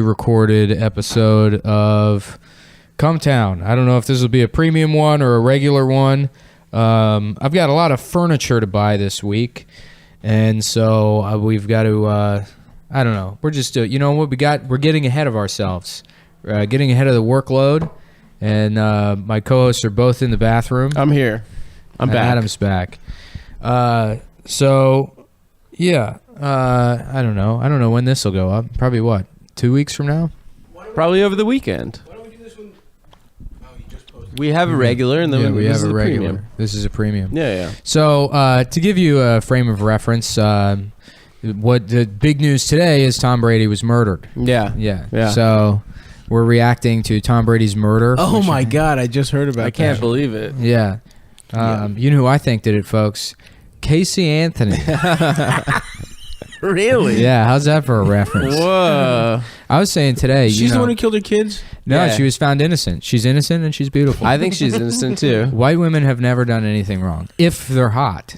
pre-recorded episode of Cumtown. I don't know if this will be a premium one or a regular one. I've got a lot of furniture to buy this week, and so we've got to, I don't know. We're just, you know what we got? We're getting ahead of ourselves, getting ahead of the workload, and my co-hosts are both in the bathroom. I'm here. I'm back. Adam's back. So, yeah, I don't know. I don't know when this will go up. Probably what? 2 weeks from now? Probably over the weekend. Why don't we do this one? Oh, you just posted. We have a regular, and then we have a regular. Premium. This is a premium. Yeah. So, to give you a frame of reference, what the big news today is Tom Brady was murdered. Yeah. So, we're reacting to Tom Brady's murder. Oh my God! I just heard about. I can't believe it. Yeah. You know who I think did it, folks? Casey Anthony. Really? Yeah, how's that for a reference? Whoa. I was saying today, She's the one who killed her kids? No, Yeah. she was found innocent. She's innocent and she's beautiful. I think she's innocent too. White women have never done anything wrong if they're hot.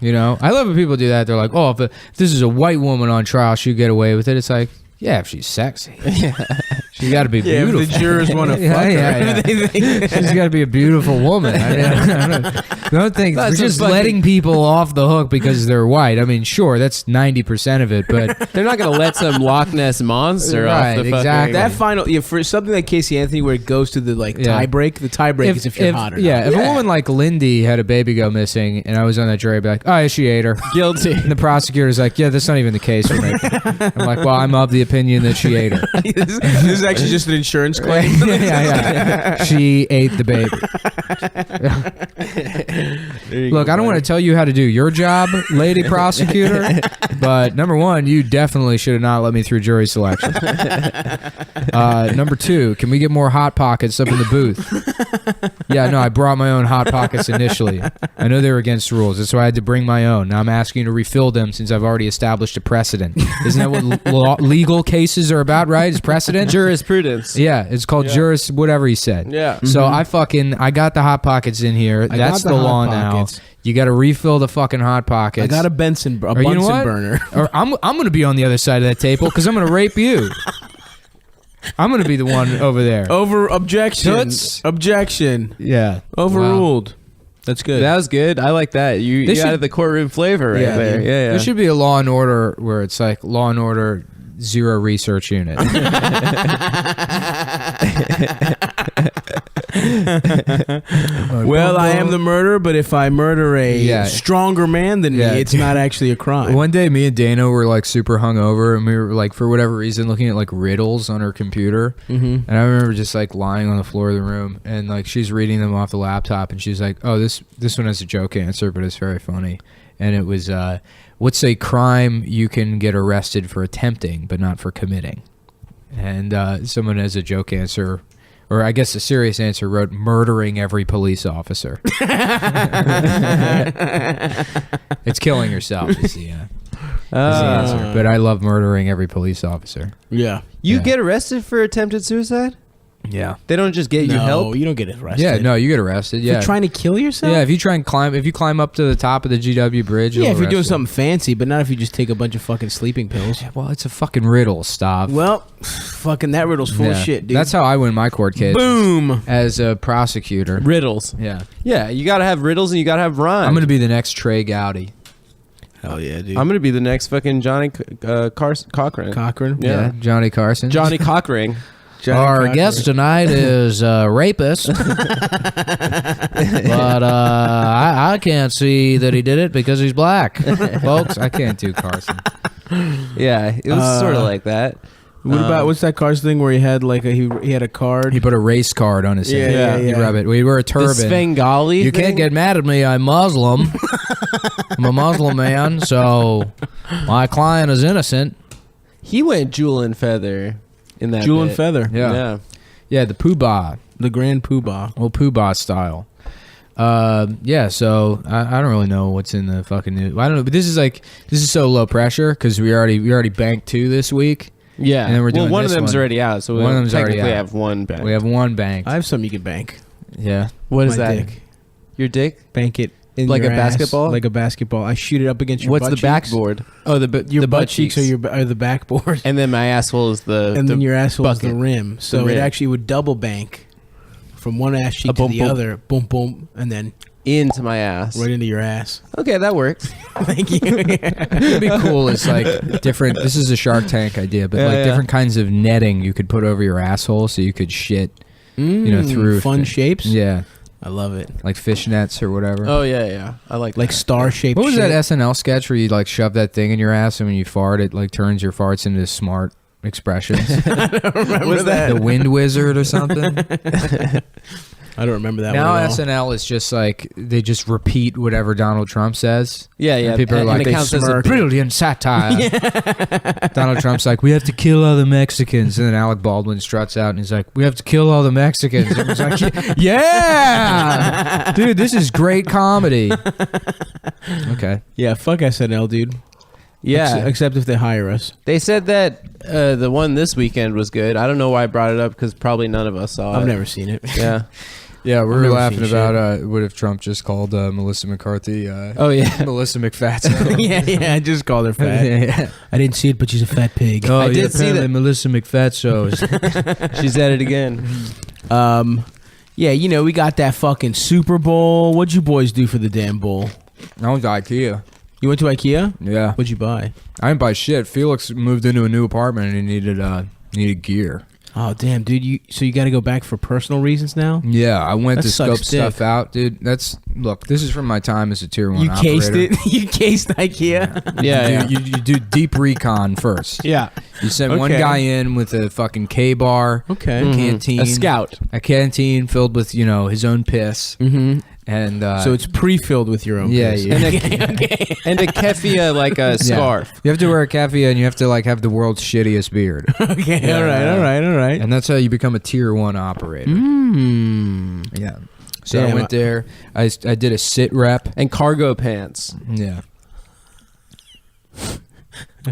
You know, I love when people do that. They're like, "Oh, if this is a white woman on trial, she'd get away with it." It's like, yeah, if she's sexy, she's got to be beautiful. If the jurors want to fuck her. Yeah. She's got to be a beautiful woman. I don't think we're just letting people off the hook because they're white. I mean, sure, that's 90% of it, but They're not going to let some Loch Ness monster off the fucking... exactly. That final, for something like Casey Anthony, where it goes to the tie break. The tie break is if you're hot or not. Yeah, if a woman like Lindy had a baby go missing, and I was on that jury, I'd be like, "Oh, yeah, she ate her." Guilty. And the prosecutor's like, "Yeah, that's not even the case for me." I'm like, "Well, I'm of the opinion that she ate her." this is actually just an insurance claim. yeah. She ate the baby. Look, I don't want to tell you how to do your job, lady prosecutor, but number one, you definitely should have not let me through jury selection. Number two, can we get more Hot Pockets up in the booth? Yeah, no, I brought my own Hot Pockets initially. I know they were against rules. That's why I had to bring my own. Now I'm asking you to refill them since I've already established a precedent. Isn't that what legal cases are about, right? Is precedent? Jurisprudence. Yeah, it's called juris, whatever he said. Yeah. So I got the Hot Pockets in here. That's the law now. You got to refill the fucking Hot Pockets. I got a Bunsen burner. Or I'm going to be on the other side of that table because I'm going to rape you. I'm going to be the one over there. Objection. Toots. Objection. Yeah. Overruled. Wow. That's good. That was good. I like that. You added the courtroom flavor right there. Yeah. There should be a Law and Order where it's like Law and Order Zero Research Unit. Well, I am the murderer, but if I murder a stronger man than me, it's not actually a crime. One day, me and Dana were like super hungover, and we were like, for whatever reason, looking at like riddles on her computer. And I remember just like lying on the floor of the room, and like she's reading them off the laptop, and she's like, "Oh, this one has a joke answer, but it's very funny." And it was, what's a crime you can get arrested for attempting, but not for committing? And someone has a joke answer, or I guess a serious answer, wrote murdering every police officer. It's killing yourself is the answer. But I love murdering every police officer. Yeah. You get arrested for attempted suicide? Yeah. They don't just get you help? No, you don't get arrested. Yeah, no, you get arrested. Yeah. If you're trying to kill yourself? Yeah, if you climb up to the top of the GW bridge. Yeah, if you're doing something fancy, but not if you just take a bunch of fucking sleeping pills. Yeah, well, it's a fucking riddle, stop. Well, fucking that riddle's full of shit, dude. That's how I win my court case. Boom. As a prosecutor. Riddles. Yeah. Yeah, you got to have riddles and you got to have rhymes. I'm going to be the next Trey Gowdy. Hell yeah, dude. I'm going to be the next fucking Johnny Cochran. Cochran? Yeah, Johnny Carson. Johnny Cochran. Our guest tonight is a rapist, but I can't see that he did it because he's black. Folks, I can't do Carson. Yeah, it was sort of like that. What about, what's that Carson thing where he had like he had a card? He put a race card on his head. Yeah. He'd rub it. We wear a turban. The Svengali You thing? can't get mad at me. I'm Muslim. I'm a Muslim man, so my client is innocent. He went jewel and feather in that Jewel and bit. feather. Yeah, the poobah. The grand poobah. Old poobah style. Yeah, so I don't really know what's in the fucking news. I don't know, but this is so low pressure because we already banked 2 this week. Yeah, and then we're doing one of them's already out, so one of them's technically already out. have one bank. We have one bank. I have something you can bank. Yeah. What is My that? dick. Your dick? Bank it. in like your a ass, basketball. like a basketball. I shoot it up against your. What's butt the cheeks. backboard? Oh, the butt cheeks are the backboard, and then my asshole is then your asshole is the rim. So rim. it actually would double bank from one ass cheek to the other. Boom, boom, and then into my ass, right into your ass. Okay, that works. Thank you. It'd be cool. It's like different. This is a Shark Tank idea, but different kinds of netting you could put over your asshole, so you could shit. Through fun shapes. Yeah. I love it. Like fishnets or whatever. Oh, yeah. I like star-shaped What was shit. that SNL sketch where you like shove that thing in your ass and when you fart, it like turns your farts into smart expressions? I don't remember that. The Wind Wizard or something? I don't remember that now one at all. SNL is just like, they just repeat whatever Donald Trump says. Yeah. And people are like, they smirk. Brilliant satire. Donald Trump's like, we have to kill all the Mexicans. And then Alec Baldwin struts out and he's like, we have to kill all the Mexicans. And he's like, yeah! Dude, this is great comedy. Okay. Yeah, fuck SNL, dude. Yeah. Except if they hire us. They said that the one this weekend was good. I don't know why I brought it up because probably none of us saw it. I've never seen it. Yeah. Yeah, we were laughing about what if Trump just called Melissa McCarthy Melissa McFatso. yeah, I just called her fat. Yeah. I didn't see it, but she's a fat pig. Oh, I did see that. Melissa McFatso. She's at it again. Yeah, we got that fucking Super Bowl. What'd you boys do for the damn bowl? I went to IKEA. You went to IKEA? Yeah. What'd you buy? I didn't buy shit. Felix moved into a new apartment and he needed gear. Oh, damn, dude. So you got to go back for personal reasons now? Yeah, I went to scope sucks stuff dick. out, dude. Look, this is from my time as a tier 1 You operator. cased it? You cased IKEA? Yeah. You do deep recon first. Yeah. You send one guy in with a fucking K-bar, Okay. a canteen. A scout. A canteen filled with, his own piss. Mm-hmm. And so it's pre-filled with your own piss. Yeah. And a keffia, like a scarf. You have to wear a keffia and you have to like have the world's shittiest beard. Okay, all right. And that's how you become a tier 1 operator. Yeah. So Damn, I went there. I did a sit rep. And cargo pants. Yeah.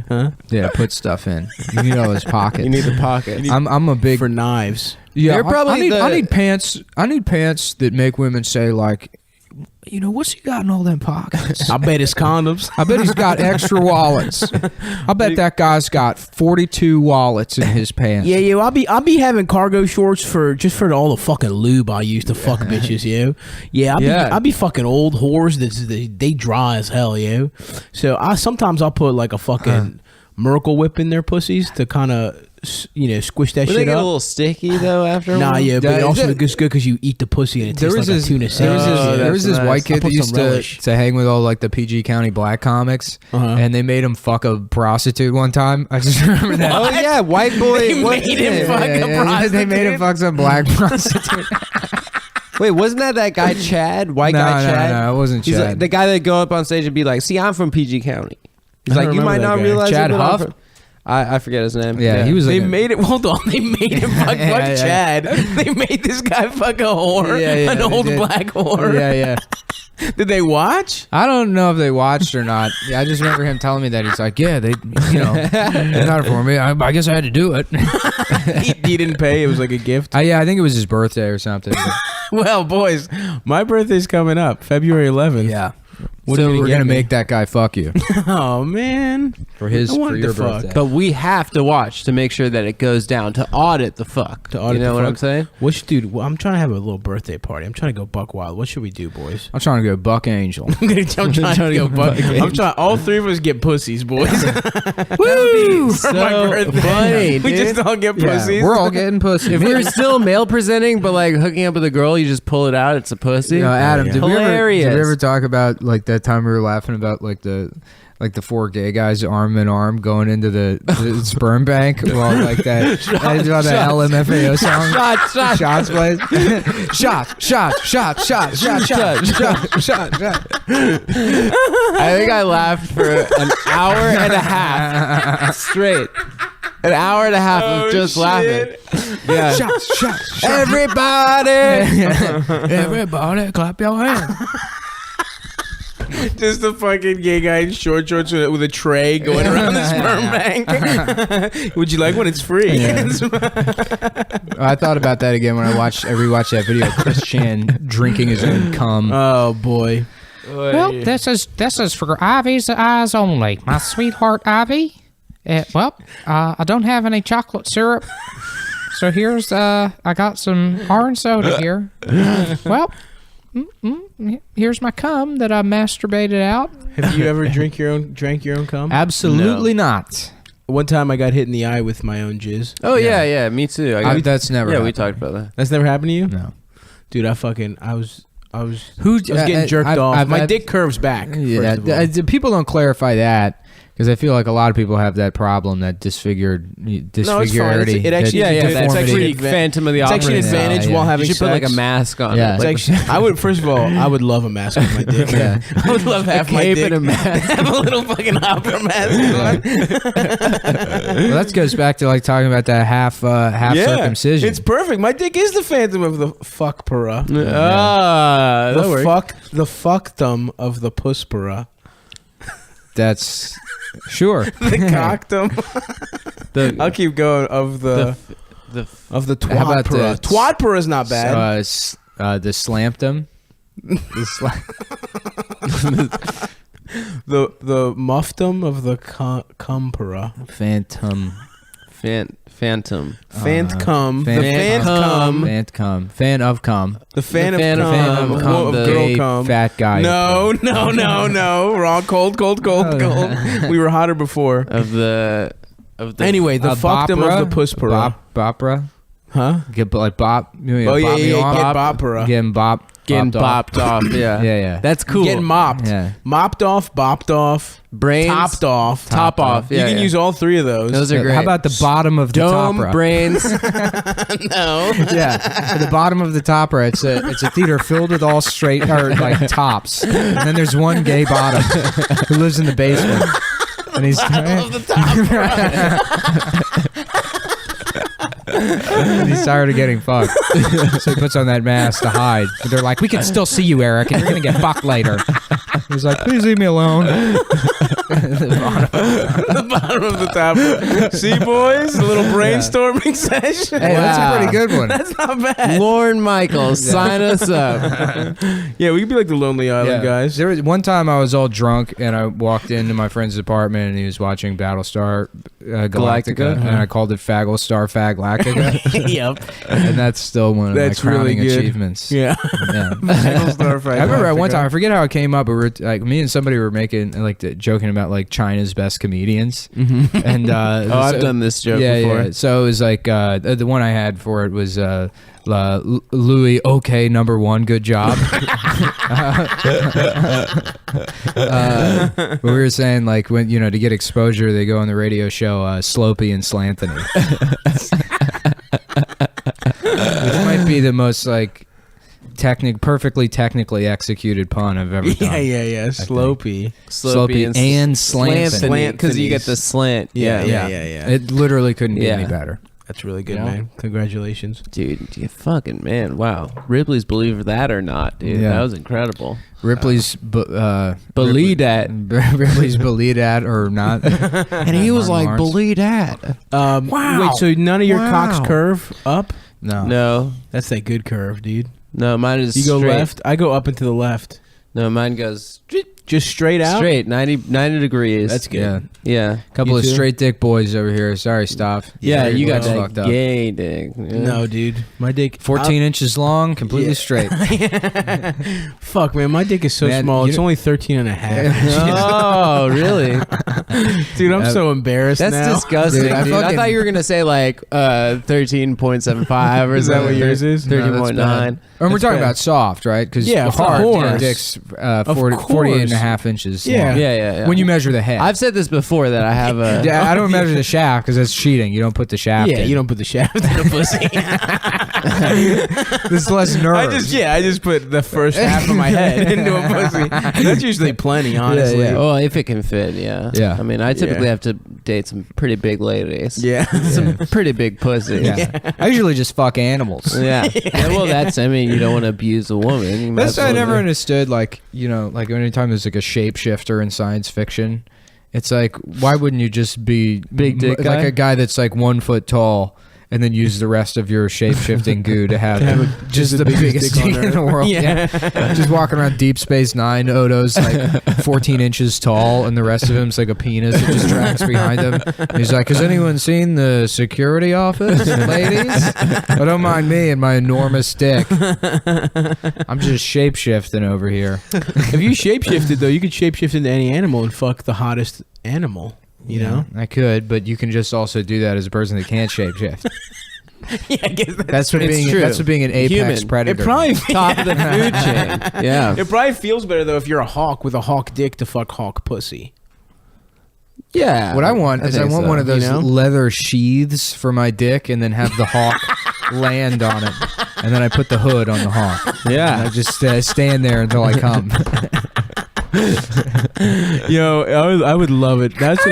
Huh? Yeah, put stuff in. You need all those pockets. You need the pockets. I'm a big For knives. Yeah, They're probably I need pants. I need pants that make women say like, what's he got in all them pockets? I bet it's condoms. I bet he's got extra wallets. I bet that guy's got 42 wallets in his pants. Yeah, I'll be having cargo shorts for all the fucking lube I use to fuck bitches, yo. Yeah, I'll be fucking old whores they dry as hell, yo. So sometimes I'll put like a fucking Merkle whip in their pussies to kind of squish that shit They get up. a little sticky though after. Nah, yeah, but it also it- is good because you eat the pussy and it tastes like a tuna sandwich. There was this nice. white kid that I'll put used some relish. to hang with all like the PG County black comics, and they made him fuck a prostitute one time. I just remember that. Oh yeah, white boy. They made him fuck a prostitute. They made him fuck some black prostitute. Wait, wasn't that guy Chad? White guy Chad? No, it wasn't He's Chad. like, the guy that go up on stage and be like, "See, I'm from PG County." He's I don't like, "You might remember not that guy. realize Chad it, but I'm Huff? from-" I forget his name. Yeah, he was. They Like made it. Hold on, they made him fuck Yeah. Chad. They made this guy fuck a whore, an they old did. black whore. Yeah. Did they watch? I don't know if they watched or not. Yeah, I just remember him telling me that. He's like, yeah, they got it for me. I guess I had to do it. He didn't pay. It was like a gift. Yeah, I think it was his birthday or something. Well, boys, my birthday's coming up, February 11th. Yeah. What So are you we're gonna gonna get me? make that guy fuck you Oh man, for I wanted your to fuck. birthday. But we have to watch to make sure that it goes down to audit the fuck. To audit you know the what fuck? I'm saying? Dude? Well, I'm trying to have a little birthday party. I'm trying to go buck wild. What should we do, boys? I'm trying to go buck angel. I'm trying to go buck. I'm trying. All three of us get pussies, boys. Woo! For my birthday. funny, We dude. just all get Yeah, pussies. we're all getting pussy. If you're still male presenting, but like hooking up with a girl, you just pull it out. It's a pussy. Adam, yeah. did we Hilarious. ever talk about like that time we were laughing about like the 4 gay guys arm in arm going into the sperm bank while like that LMFAO song shots plays shot. I think I laughed for an hour and a half straight. An hour and a half of just laughing. Yeah. Shots. Everybody. Everybody clap your hands. Just a fucking gay guy in short shorts with a tray going around the sperm bank. Would you like one? It's free. Yeah. I thought about that again when I rewatched that video of Chris Chan drinking his own cum. Oh boy. Well, this is for Ivy's eyes only. My sweetheart Ivy. I don't have any chocolate syrup. So here's, I got some orange soda here. Well, here's my cum that I masturbated out. Have you ever drank your own cum? Absolutely not. One time I got hit in the eye with my own jizz. Oh yeah, me too. That's never. Yeah, happened. we talked about that. That's never happened to you? No. Dude, I was getting jerked off. My dick curves back. Yeah, people don't clarify that. Because I feel like a lot of people have that problem, that disfigularity. No, it's fine. It actually, that's actually Phantom of the Opera. It's actually an advantage while having sex. You should put like a mask on. Yeah. It. It's actually, first of all, I would love a mask on my dick. Yeah. I would love half my dick. And a mask. Have a little fucking opera mask on. Well, that goes back to like talking about that half circumcision. It's perfect. My dick is the Phantom of the fuckpera. The fuckdom of the pusspera. That's sure. The cockdom. I'll keep going of the twatpera. Twatpera is not bad. The slampdom. The muffdom of the cumpera. Phantom. Phantom. Fan of cum. The fan of cum. The girl cum. Fat guy. No. Wrong. Cold. We were hotter before. Anyway, the fuckdom of the pusspera. Bopera. Huh? Get like bop. Get boppera. Getting bopped off. Yeah. That's cool. Getting mopped. Yeah. Mopped off, bopped off, brains, topped off, top off. You can use all three of those. Those are great. How about the bottom of the dome, topera? brains? No. Yeah. At the bottom of the topera, it's a theater filled with all straight or like tops, and then there's one gay bottom who lives in the basement, and he's of the topera. And he's tired of getting fucked, so he puts on that mask to hide. But they're like, "We can still see you, Eric, and you're gonna get fucked later." He's like, "Please leave me alone." The bottom of the top. See, boys, a little brainstorming session. Hey, that's a pretty good one. That's not bad. Lorne Michaels, sign us up. Yeah, we could be like the Lonely Island guys. There was one time I was all drunk and I walked into my friend's apartment and he was watching Battlestar Galactica, and I called it Fagglestar Faglactica. Yep. And that's still one of my crowning achievements. Yeah. Fagglestar Faglactica. I remember at one time, I forget how it came up, but we were like, me and somebody were making like joking about like China's best comedians. Mm-hmm. And I've done this joke before. Yeah. So it was like the one I had for it was Louis, okay, number one, good job. We were saying like when to get exposure, they go on the radio show Slopey and Slanthony, which might be the most like perfectly technically executed pun I've ever done. Yeah. Slopey and Slanthony, because you get the slant. Yeah. It literally couldn't get any better. That's really good, man. Congratulations. Dude, you fucking man. Wow. Ripley's Believe That or Not, dude. Yeah. That was incredible. Ripley's Believe That. Ripley's Believe That or Not. And he was like, Believe That. Wow. Wait, so none of your cocks curve up? No. That's that good curve, dude. No, mine is You go straight. left? I go up and to the left. No, mine goes just straight out? Straight, 90 degrees. That's good. Yeah. Couple of straight dick boys over here. Sorry, stop. Yeah, you got fucked that up. gay dick. Yeah. No, dude. My dick... 14 inches long, completely straight. Fuck, man. My dick is so small. It's only 13 and a half. Oh, really? Dude, I'm so embarrassed now. That's disgusting, dude. I thought you were going to say like 13.75 or is that what yours is? 13.9. And we're talking about soft, right? Because hard dick's 48 and a half inches long. Yeah. When you measure the head. I've said this before that I have a... Yeah, I don't measure the shaft because that's cheating. You don't put the shaft in. Yeah, you don't put the shaft in the pussy. There's less nerve. I just put the first half of my head into a pussy. That's usually plenty, honestly. Yeah. Well, if it can fit, yeah. Yeah. I mean, I typically have to date some pretty big ladies. Yeah. Some pretty big pussy. Yeah. I usually just fuck animals. Yeah. Well, you don't want to abuse a woman. That's why I never understood, like anytime there's like a shapeshifter in science fiction, it's like, why wouldn't you just be big dick like a guy that's like 1 foot tall and then use the rest of your shape-shifting goo to have just the biggest dick in the world. Yeah. Just walking around Deep Space Nine, Odo's like 14 inches tall, and the rest of him's like a penis that just tracks behind him. And he's like, has anyone seen the security office, ladies? Oh, don't mind me and my enormous dick. I'm just shape-shifting over here. If you shape-shifted, though, you could shape-shift into any animal and fuck the hottest animal. You know, I could, but you can just also do that as a person that can't shapeshift. Yeah, I guess that's what being an apex predator. It probably top of the food chain. Yeah, it probably feels better though if you're a hawk with a hawk dick to fuck hawk pussy. Yeah, what I want is one of those leather sheaths for my dick, and then have the hawk land on it, and then I put the hood on the hawk. Yeah, and I just stand there until I come. Yo, I would love it. That's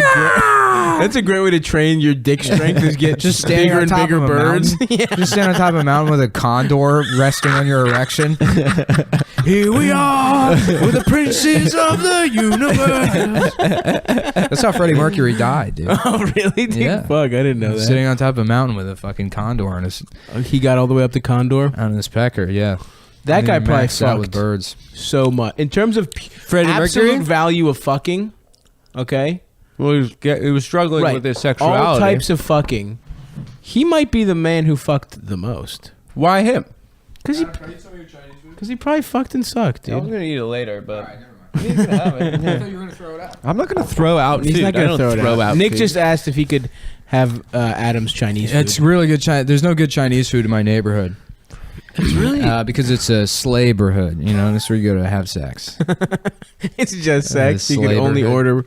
a great way to train your dick strength. Is get just bigger and bigger birds. Yeah. Just stand on top of a mountain with a condor resting on your erection. Here we are, with the princes of the universe. That's how Freddie Mercury died, dude. Oh, really? Dude? Yeah. Fuck, I didn't know that. Sitting on top of a mountain with a fucking condor on his. He got all the way up to condor On his pecker, yeah. That guy probably maxed out with birds so much in terms of Freddie absolute Mercury value of fucking. Okay, well, he was struggling with his sexuality. All types of fucking. He might be the man who fucked the most. Why him? Because he probably fucked and sucked, dude. I'm gonna eat it later, but. He's gonna have it. I thought you were gonna throw it out. I'm not gonna throw out. He's food. not gonna throw out. Nick food. just asked if he could have Adam's Chinese food. It's really good. There's no good Chinese food in my neighborhood. It's really because it's a slaberhood, you know. That's where you go to have sex. It's just sex. You can only order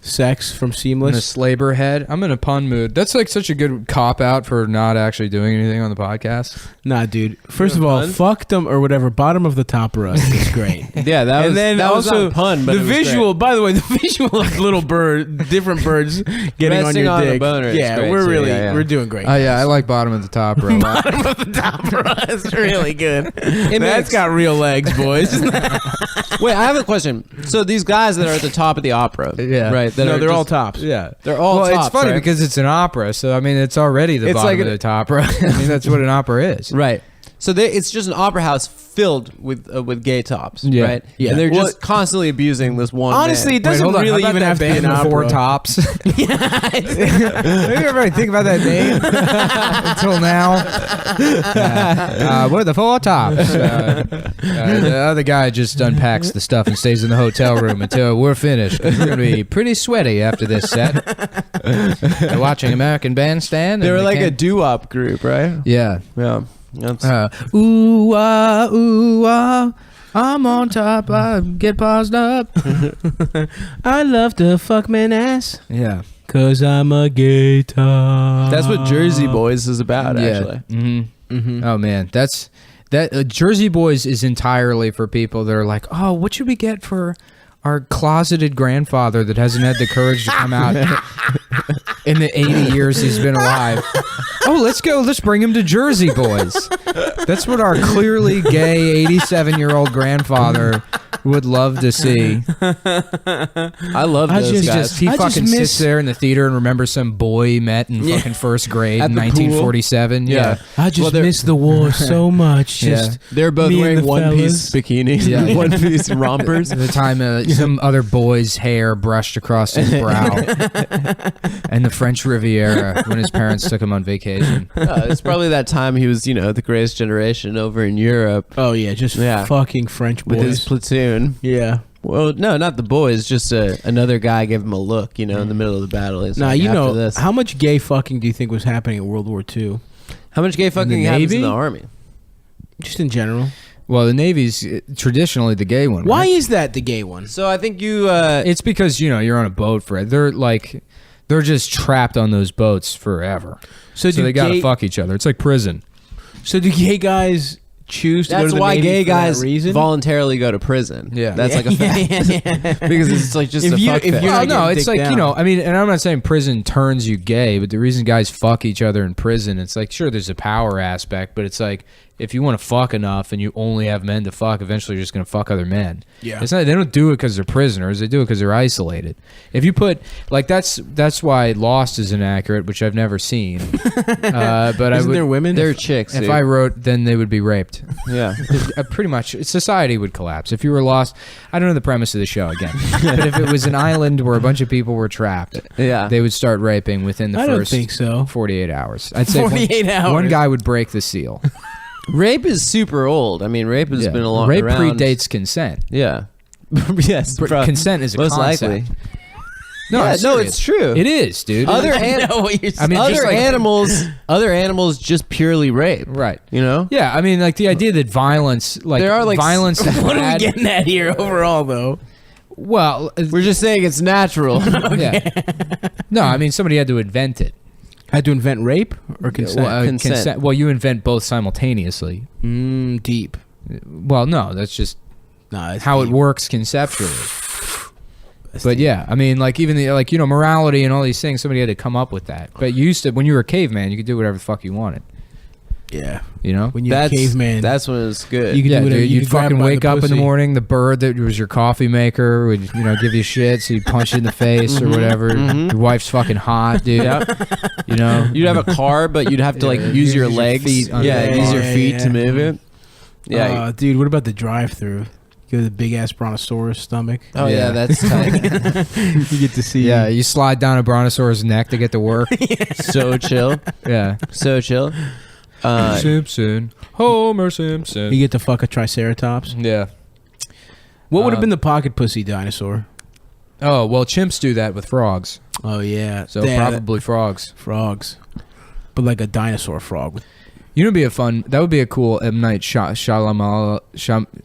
sex from Seamless. In a slaber head. I'm in a pun mood. That's like such a good cop out for not actually doing anything on the podcast. Nah, dude. First of all, fuck them or whatever. Bottom of the top rust is great. Yeah, that was. And then that also was pun. But the visual. By the way, the visual of little different birds getting on your dick. Yeah, we're really we're doing great. Oh yeah, I like bottom of the top row. Bottom of the top rust, really good. That's got real legs, boys. Wait, I have a question. So these guys that are at the top of the opera, right? No, they're all tops. Yeah, they're all tops. It's funny right? because it's an opera, so I mean, it's already the bottom of the top, right? I mean, that's what an opera is, right? So it's just an opera house filled with gay tops, right? Yeah, and they're just constantly abusing this one. Honestly, it doesn't really even have to be an opera. Four Tops. Maybe everybody think about that name until now. We're the Four Tops. The other guy just unpacks the stuff and stays in the hotel room until we're finished. We're gonna be pretty sweaty after this set. They're watching American Bandstand. They were like a doo-wop group, right? Yeah. Ooh ah, I'm on top. I get paused up. I love to fuck man ass. Yeah, cause I'm a gay top. That's what Jersey Boys is about, actually. Oh man, that Jersey Boys is entirely for people that are like, oh, what should we get for our closeted grandfather that hasn't had the courage to come out in the 80 years he's been alive. Oh, let's bring him to Jersey Boys. That's what our clearly gay 87-year-old grandfather would love to see. I love those guys. He fucking sits there in the theater and remembers some boy he met in fucking first grade in 1947. Yeah. I just miss the war so much. Just they're both wearing one-piece bikinis, one-piece rompers. At the time, some other boy's hair brushed across his brow. And the French Riviera when his parents took him on vacation. It's probably that time he was, the greatest generation over in Europe. Oh, yeah, just fucking French boys. With his platoon. Yeah. Well, no, not the boys. Just another guy gave him a look, in the middle of the battle. It's how much gay fucking do you think was happening in World War II? How much gay fucking happens in the Army? Just in general. Well, the Navy's traditionally the gay one. Why is that the gay one? So I think you... it's because, you're on a boat, Fred. They're just trapped on those boats forever. So they got to fuck each other. It's like prison. So do gay guys choose to go to the Navy? That's why gay guys voluntarily go to prison. Yeah. That's like a fact. Because it's like just a fuck fest. Well, no, it's like, and I'm not saying prison turns you gay, but the reason guys fuck each other in prison, it's like, sure, there's a power aspect, but it's like, if you want to fuck enough and you only have men to fuck, eventually you're just going to fuck other men. Yeah. It's not, they don't do it because they're prisoners. They do it because they're isolated. If you put, like, that's why Lost is inaccurate, which I've never seen. But Isn't there women? They're chicks. if dude. I wrote, then they would be raped. Yeah. Pretty much, society would collapse. If you were lost, I don't know the premise of the show again, but if it was an island where a bunch of people were trapped, Yeah. they would start raping within the I don't first think so. 48 hours. I'd say 48 hours. One guy would break the seal. Rape is super old. I mean, rape has been a long Rape around. predates consent. Yeah. Yes. Consent is a most concept. likely. No, Yeah, I'm no, serious. it's true. It is, dude. Other I know what you're saying. I mean, just like- other animals just purely rape. Right. You know? Yeah, I mean, like the idea that violence, like There are, like, violence, is What are we bad. getting at here overall, though? Well, We're just saying it's natural. yeah. No, I mean somebody had to invent it. Had to invent rape or consent? Well, Consent. Well, you invent both simultaneously. Deep. Well, no, that's just Nah, it's how deep. it works conceptually. But yeah, I mean, like even the, like, you know, morality and all these things, somebody had to come up with that. But you used to, when you were a caveman, you could do whatever the fuck you wanted. Yeah. You know, When you're a caveman, That's when it's good. You could yeah, do whatever. dude, You you'd could grab fucking by the wake up in the pussy. morning. The bird that was your coffee maker would, you know, give you shit, so you'd punch it in the face or whatever. Your wife's fucking hot, dude. You know, You'd have a car, but you'd have to like Yeah, use your use your legs. feet on Yeah, the- use your Yeah, feet yeah. to move it. Yeah. Dude, what about the drive-through? Go to the big-ass brontosaurus stomach. Oh yeah, Yeah. that's tight. You get to see. yeah, you slide down a brontosaurus neck to get to work. So chill. Yeah, So chill. Simpson, Homer Simpson. You get to fuck a triceratops. Yeah. What would have been the pocket pussy dinosaur? Oh well, chimps do that with frogs, Oh yeah, so Yeah, probably frogs. frogs, but like a dinosaur frog. You know, be a fun. That would be a cool M Night Shyamalan.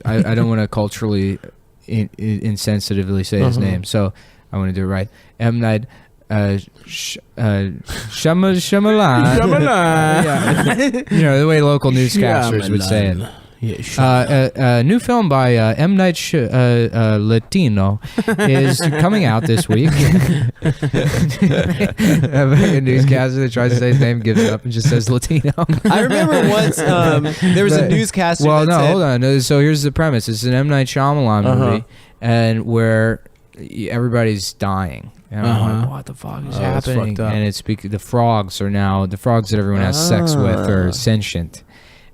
I don't want to culturally insensitively say his name, so I want to do it right. M Night Shyamalan. Yeah. You know the way local newscasters would say it. Yeah, A new film by M. Night Latino is coming out this week. A newscaster that tries to say his name gives it up and just says Latino. I remember once there was a newscaster. Well, that no, said, hold on. So here's the premise. It's an M. Night Shyamalan movie, and where everybody's dying. And I'm like, what the fuck is that's happening? fucked up. And it's because the frogs that everyone has sex with are sentient,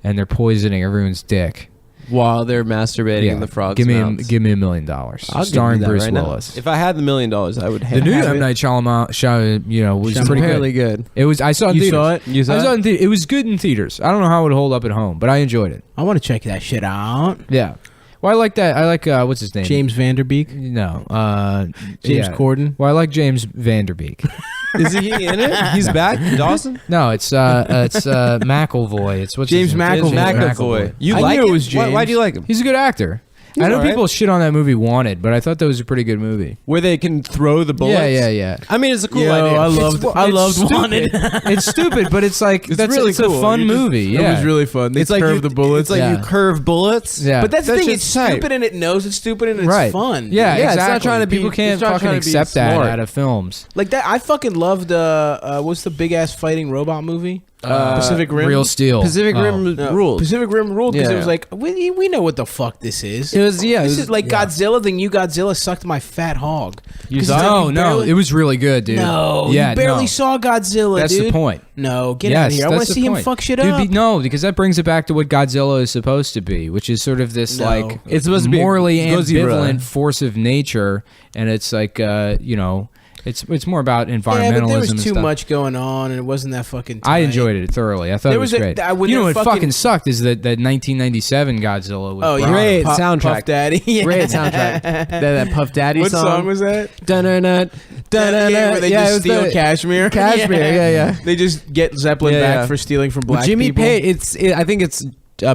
and they're poisoning everyone's dick. while they're masturbating in the frogs' give me mouths. $1 million. I'll Starring give you that Bruce right now. Willis. If I had the $1 million, I would The have new it. M. Night Shyamalan show, you know, was pretty Fairly good. good. It was. I saw it in You theaters. saw it? You saw I saw it? it in theaters. It was good in theaters. I don't know how it would hold up at home, but I enjoyed it. I want to check that shit out. Yeah. Well, I like that. I like what's his name? James Vanderbeek, No. James yeah. Corden. Well, I like James Vanderbeek. Is he in it? He's back? Dawson? No, it's McAvoy. It's what's James his name? McAvoy. James McAvoy. You I like knew it him? was Why James. do you like him? He's a good actor. I know alright. people shit on that movie Wanted, but I thought that was a pretty good movie. Where they can throw the bullets? Yeah. I mean, it's a cool Yo, idea. I loved stupid. Wanted. It's stupid, but it's like It's that's really it's cool. a fun You just- movie. Yeah, It was really fun. They It's like curve you, the bullets. It's like Yeah. you curve bullets. Yeah. But that's the That thing. shit's It's tight. stupid and it knows it's stupid and it's right. fun. Yeah, Yeah, it's exactly. not trying to be- People can't it's not fucking trying to be accept that smart. out of films. Like that. I fucking loved. What's the big ass fighting robot movie? Pacific Rim. Real Steel. Pacific Oh. Rim No, rules. Pacific Rim ruled because Yeah. it was like we know what the fuck this is. It was, yeah. This is like Godzilla. The new Godzilla sucked my fat hog. You 'Cause saw it's it? like No, you no, barely- it was really good, dude. No, yeah, you barely no. saw Godzilla. That's dude. the point. No, get out of here. I want that's to the see him point. fuck shit Dude, up. no, because that brings it back to what Godzilla is supposed to be, which is sort of this No. like It's supposed to be morally Godzilla. ambivalent force of nature, and it's like you know, it's more about environmentalism. Yeah, but there was and too stuff. much going on, and it wasn't that fucking. Tight. I enjoyed it thoroughly. I thought There it was was great. when You know they're what fucking- fucking sucked is that 1997 Godzilla was Oh, yeah. Great Puff- soundtrack. Puff Daddy. Yeah. Great soundtrack. that Puff Daddy What song. song was that? Dun-dun-dun, dun-dun-dun. Yeah, where they Yeah, it just was steal the- Kashmir. Kashmir, yeah. They just get Zeppelin Yeah, back yeah. for stealing from black Jimmy people. Page. I think it's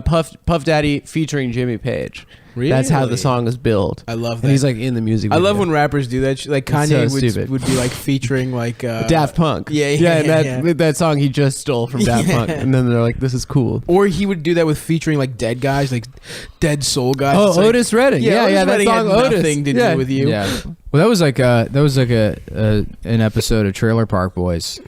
Puff Daddy featuring Jimmy Page. That's how the Really? song is billed. I love that. And he's like in the music I video. love when rappers do that. Like It's Kanye so stupid. would be like featuring like Daft Punk. Yeah, and that song he just stole from Daft Yeah. Punk, and then they're like, "This is cool." Or he would do that with featuring like dead guys, like dead soul guys. Oh, It's like- Otis Redding. Yeah, Otis that Redding song had Otis. nothing to Yeah. do with you. Yeah. Well, that was like an episode of Trailer Park Boys,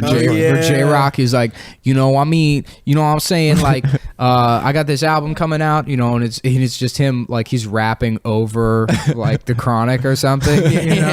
where J-Rock is like, you know what I'm saying, like, I got this album coming out, you know, and it's just him, like, he's rapping over like the Chronic or something, you know?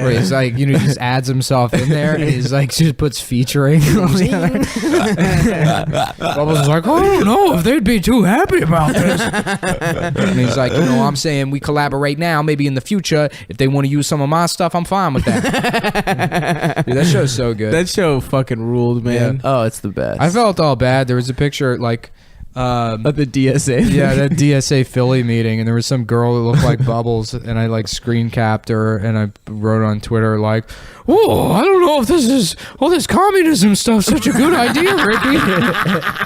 Where he's like, you know, he just adds himself in there, and he's like, just puts featuring on the other. Bubbles is like, I don't know if they'd be too happy about this. And he's like, you know, I'm saying we collaborate now, maybe in the future, if they want to use some of my stuff, I'm fine with that. Dude, that show's so good. That show fucking ruled, man. Yeah. Oh, it's the best. I felt all bad. There was a picture, like, of the DSA. Yeah, that DSA Philly meeting, and there was some girl that looked like Bubbles, and I like screen capped her, and I wrote on Twitter like, "Oh, I don't know if this communism stuff's such a good idea, Ricky.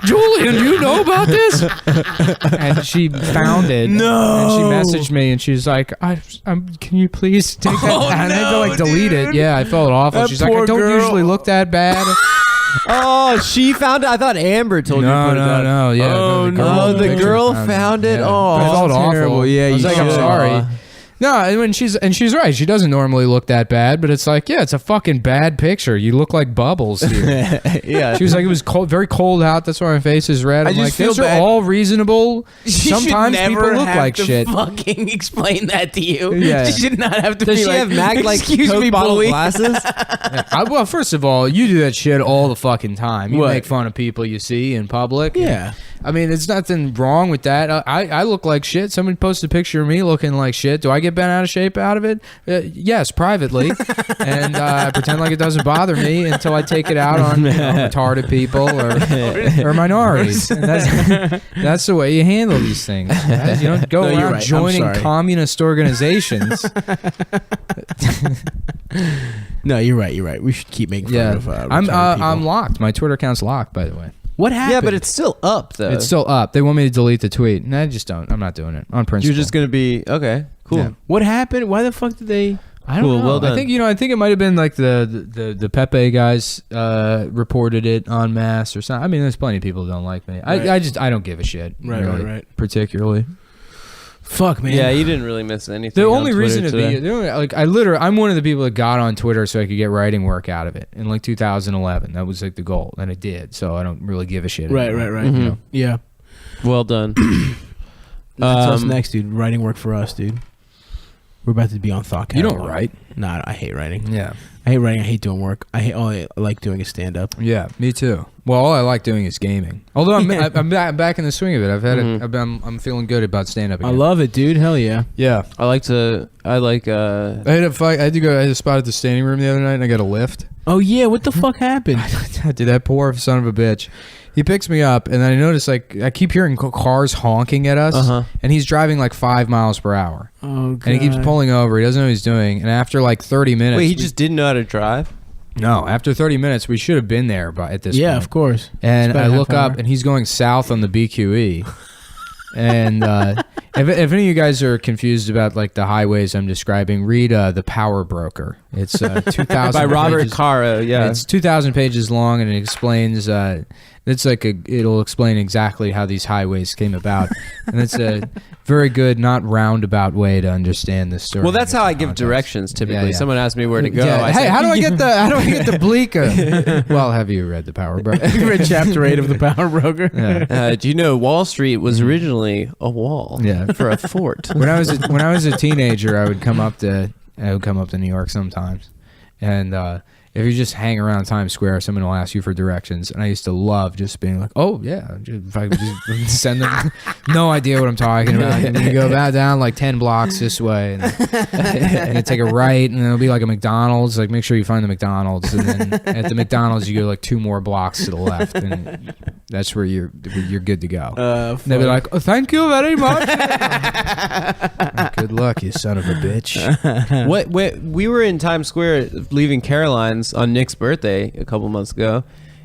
Julian, do you know about this?" And she found it. No. And she messaged me, and she's like, "Can you please take that?" Oh, and I had to no, like delete dude. it. Yeah, I felt awful. That She's like, "I poor don't girl. usually look that bad." Oh, she found it. I thought Amber told you. No, yeah. Oh, no, the girl found it. Yeah. Oh, I felt terrible. awful. Yeah, I was you like, I'm should. sorry. No, and she's right. She doesn't normally look that bad, but it's like, yeah, it's a fucking bad picture. You look like Bubbles here. Yeah. She was like, it was cold, very cold out. That's why my face is red. I'm just like, feel those bad. are all reasonable. She Sometimes should never people look have like to shit. Fucking explain that to you. Yeah. She should not have to. Does be she like, have like excuse Coke me, bottle bully. glasses? Well, first of all, you do that shit all the fucking time. You What? make fun of people you see in public. Yeah. I mean, there's nothing wrong with that. I look like shit. Somebody posted a picture of me looking like shit. Do I get bent out of shape out of it? Yes, privately. And I pretend like it doesn't bother me until I take it out on retarded people or minorities. And that's the way you handle these things. You don't go No, you're around right. I'm joining sorry. communist organizations. No, you're right. You're right. We should keep making fun Yeah, of I'm retarded people. locked. My Twitter account's locked, by the way. What happened? Yeah, but it's still up though. It's still up. They want me to delete the tweet. No, I just don't. I'm not doing it on principle. You're just gonna be okay. Cool. Yeah. What happened? Why the fuck did they? I don't Cool, know. well done. I think I think it might have been like the Pepe guys reported it en masse or something. I mean, there's plenty of people who don't like me. Right. I don't give a shit. Right, really, right. Particularly. Fuck, man. Yeah, you didn't really miss anything. The on only Twitter reason to today. be I'm one of the people that got on Twitter so I could get writing work out of it in like 2011. That was like the goal, and it did. So I don't really give a shit. Right, anymore. right, right. Mhm. You know? Yeah. Well done. That's us next, dude. Writing work for us, dude. We're about to be on Thought You Catalog. don't write. Nah, I hate writing. Yeah. I hate writing. I hate doing work. All I like doing is stand up. Yeah, me too. Well, all I like doing is gaming. Although I'm back in the swing of it. I've had it. I'm feeling good about stand up. I love it, dude. Hell yeah. Yeah. I like. I had a fight. I had a spot at the standing room the other night, and I got a lift. Oh yeah, what the fuck happened? Dude, that poor son of a bitch. He picks me up, and then I notice like I keep hearing cars honking at us, and he's driving like 5 miles per hour, Oh god. and he keeps pulling over. He doesn't know what he's doing, and after like 30 minutes, Wait, he just didn't know how to drive. no. After 30 minutes, we should have been there at this. Yeah, point. of course. And It's about I a half look up, hour. and he's going south on the BQE. And if any of you guys are confused about like the highways I'm describing, read The Power Broker. It's 2,000 By Robert pages. Caro. Yeah. It's 2,000 pages long, and it explains. It'll explain exactly how these highways came about, and it's a very good, not roundabout way to understand this story. Well, that's how I give Context. directions. Typically, Yeah. someone asks me where to go. Yeah. I Hey, say, how do I get the bleaker? Well, have you read The Power Broker? You read chapter 8 of The Power Broker? Yeah. do you know Wall Street was originally a wall? Yeah. For a fort. When I was a teenager, I would come up to New York sometimes, and if you just hang around Times Square, someone will ask you for directions, and I used to love just being like, "Oh yeah," if I could just send them, no idea what I'm talking about. And you go back down like 10 blocks this way, and you take a right, and it'll be like a McDonald's. Like, make sure you find the McDonald's, and then at the McDonald's you go like 2 more blocks to the left, and that's where you're good to go. And they'll be like, "Oh, thank you very much." Good luck, you son of a bitch. What we were in Times Square leaving Caroline's on Nick's birthday a couple months ago,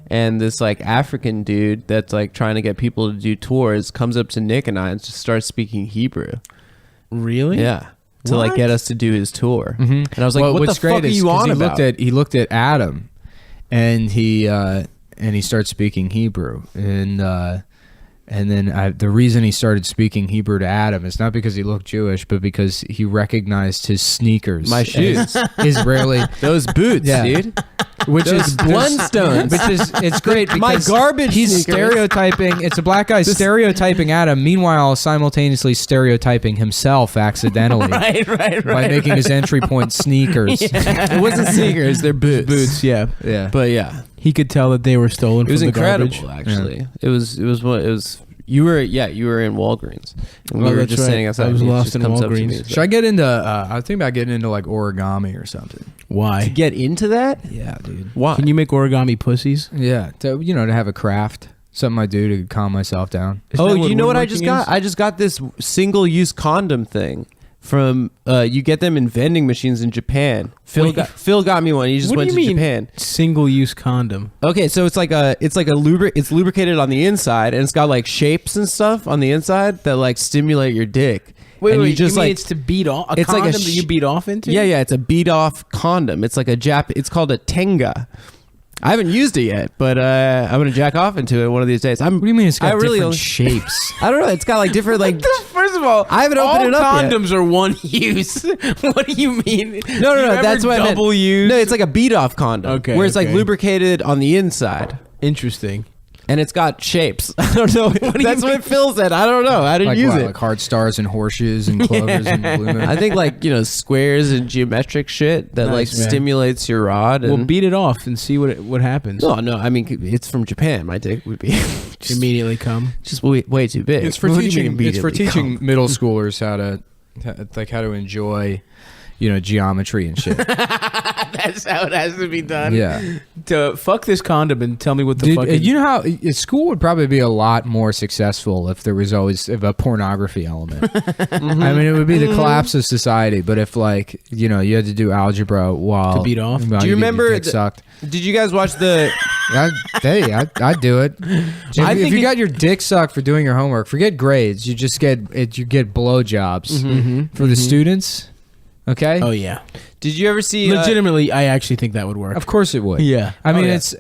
and this like African dude that's like trying to get people to do tours comes up to Nick and I and just starts speaking Hebrew. Really? Yeah. To like get us to do his tour. Mhm. And I was like, what the fuck are you on about? He looked at Adam, and he started speaking Hebrew, and then the reason he started speaking Hebrew to Adam is not because he looked Jewish, but because he recognized his sneakers, My shoes. Israeli. Those boots, Yeah. dude. which is Blundstones. Which is it's great because My garbage he's sneakers. stereotyping. It's a black guy stereotyping Adam, meanwhile simultaneously stereotyping himself accidentally right. by making his entry point sneakers. It wasn't sneakers, they're boots. Boots, yeah. Yeah. But yeah, He could tell that they were stolen it was from the incredible. garbage. Actually, it was you were in Walgreens, and we Oh, were that's just right. standing outside. I was and he lost just in comes up to Walgreens. me and Should I get into? I was thinking about getting into like origami or something. Why? get into that? Yeah, dude. Why? Can you make origami pussies? Yeah, to have a craft, something I do to calm myself down. Isn't Oh, that you know what I woodworking just got? is? I just got this single-use condom thing from. You get them in vending machines in Japan. Phil Wait. got me one. He just What went do to you mean? Japan. Single-use condom. Okay, so it's lubricated on the inside, and it's got like shapes and stuff on the inside that like stimulate your dick. Wait, and you you just mean like it's to beat off? A it's like a condom that you beat off into? yeah, it's a beat off condom. It's like it's called a tenga. I haven't used it yet, but I'm gonna jack off into it one of these days. What do you mean it's got I really different only- shapes? I don't know. It's got like different like. First of all, I haven't opened it up yet. condoms are one use. What do you mean? No, You ever that's what I meant. double use. No, it's like a beat off condom. Okay, where it's like okay. lubricated on the inside. Interesting. And it's got shapes. I don't know. That's what Phil said. I don't know. I didn't Like use what? it. Like heart stars and horseshoes and clovers and blue moon. I think like squares and geometric shit that like Nice, man. stimulates your rod. And Well, beat it off and see what happens. no, I mean it's from Japan. My dick would be just, Immediately come. just way too big. It's for What do you teaching. mean It's for immediately teaching come? middle schoolers how to enjoy, geometry and shit. That's how it has to be done. Yeah, To fuck this condom and tell me what the dude. fuck. You know how school would probably be a lot more successful if there was always a pornography element. I mean, it would be the collapse of society. But if you had to do algebra while To beat off? while Do you get your remember dick sucked? Did you guys watch the? I'd do it. I If think you it- got your dick sucked for doing your homework, forget grades. You just get blowjobs for the students. Okay. Oh yeah. Did you ever see? Legitimately, I actually think that would work. Of course it would. Yeah. I mean, yeah. it's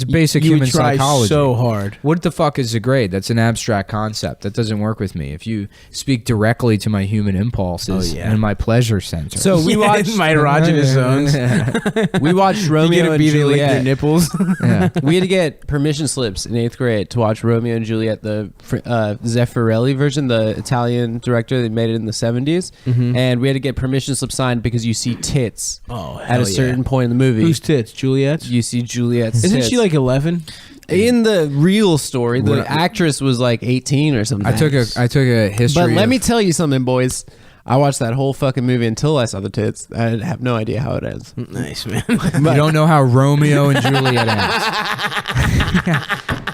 basic You human would try psychology. so hard. What the fuck is a grade? That's an abstract concept. That doesn't work with me. If you speak directly to my human impulses Oh, yeah. and my pleasure center. So we watched my erogenous zones. we watched You Romeo get a and beat, they lick their Juliet. nipples. Yeah. We had to get permission slips in 8th grade to watch Romeo and Juliet, the Zeffirelli version, the Italian director that made it in the 70s. And we had to get permission slips signed because you see tits Oh, at hell a certain point in the movie. Whose tits? Juliet's. You see Juliet's Isn't tits. she like 11? in the real story, the What- actress was like 18 or something. I took a history. But let of- me tell you something, boys. I watched that whole fucking movie until I saw the tits. I have no idea how it ends. Nice, man. You don't know how Romeo and Juliet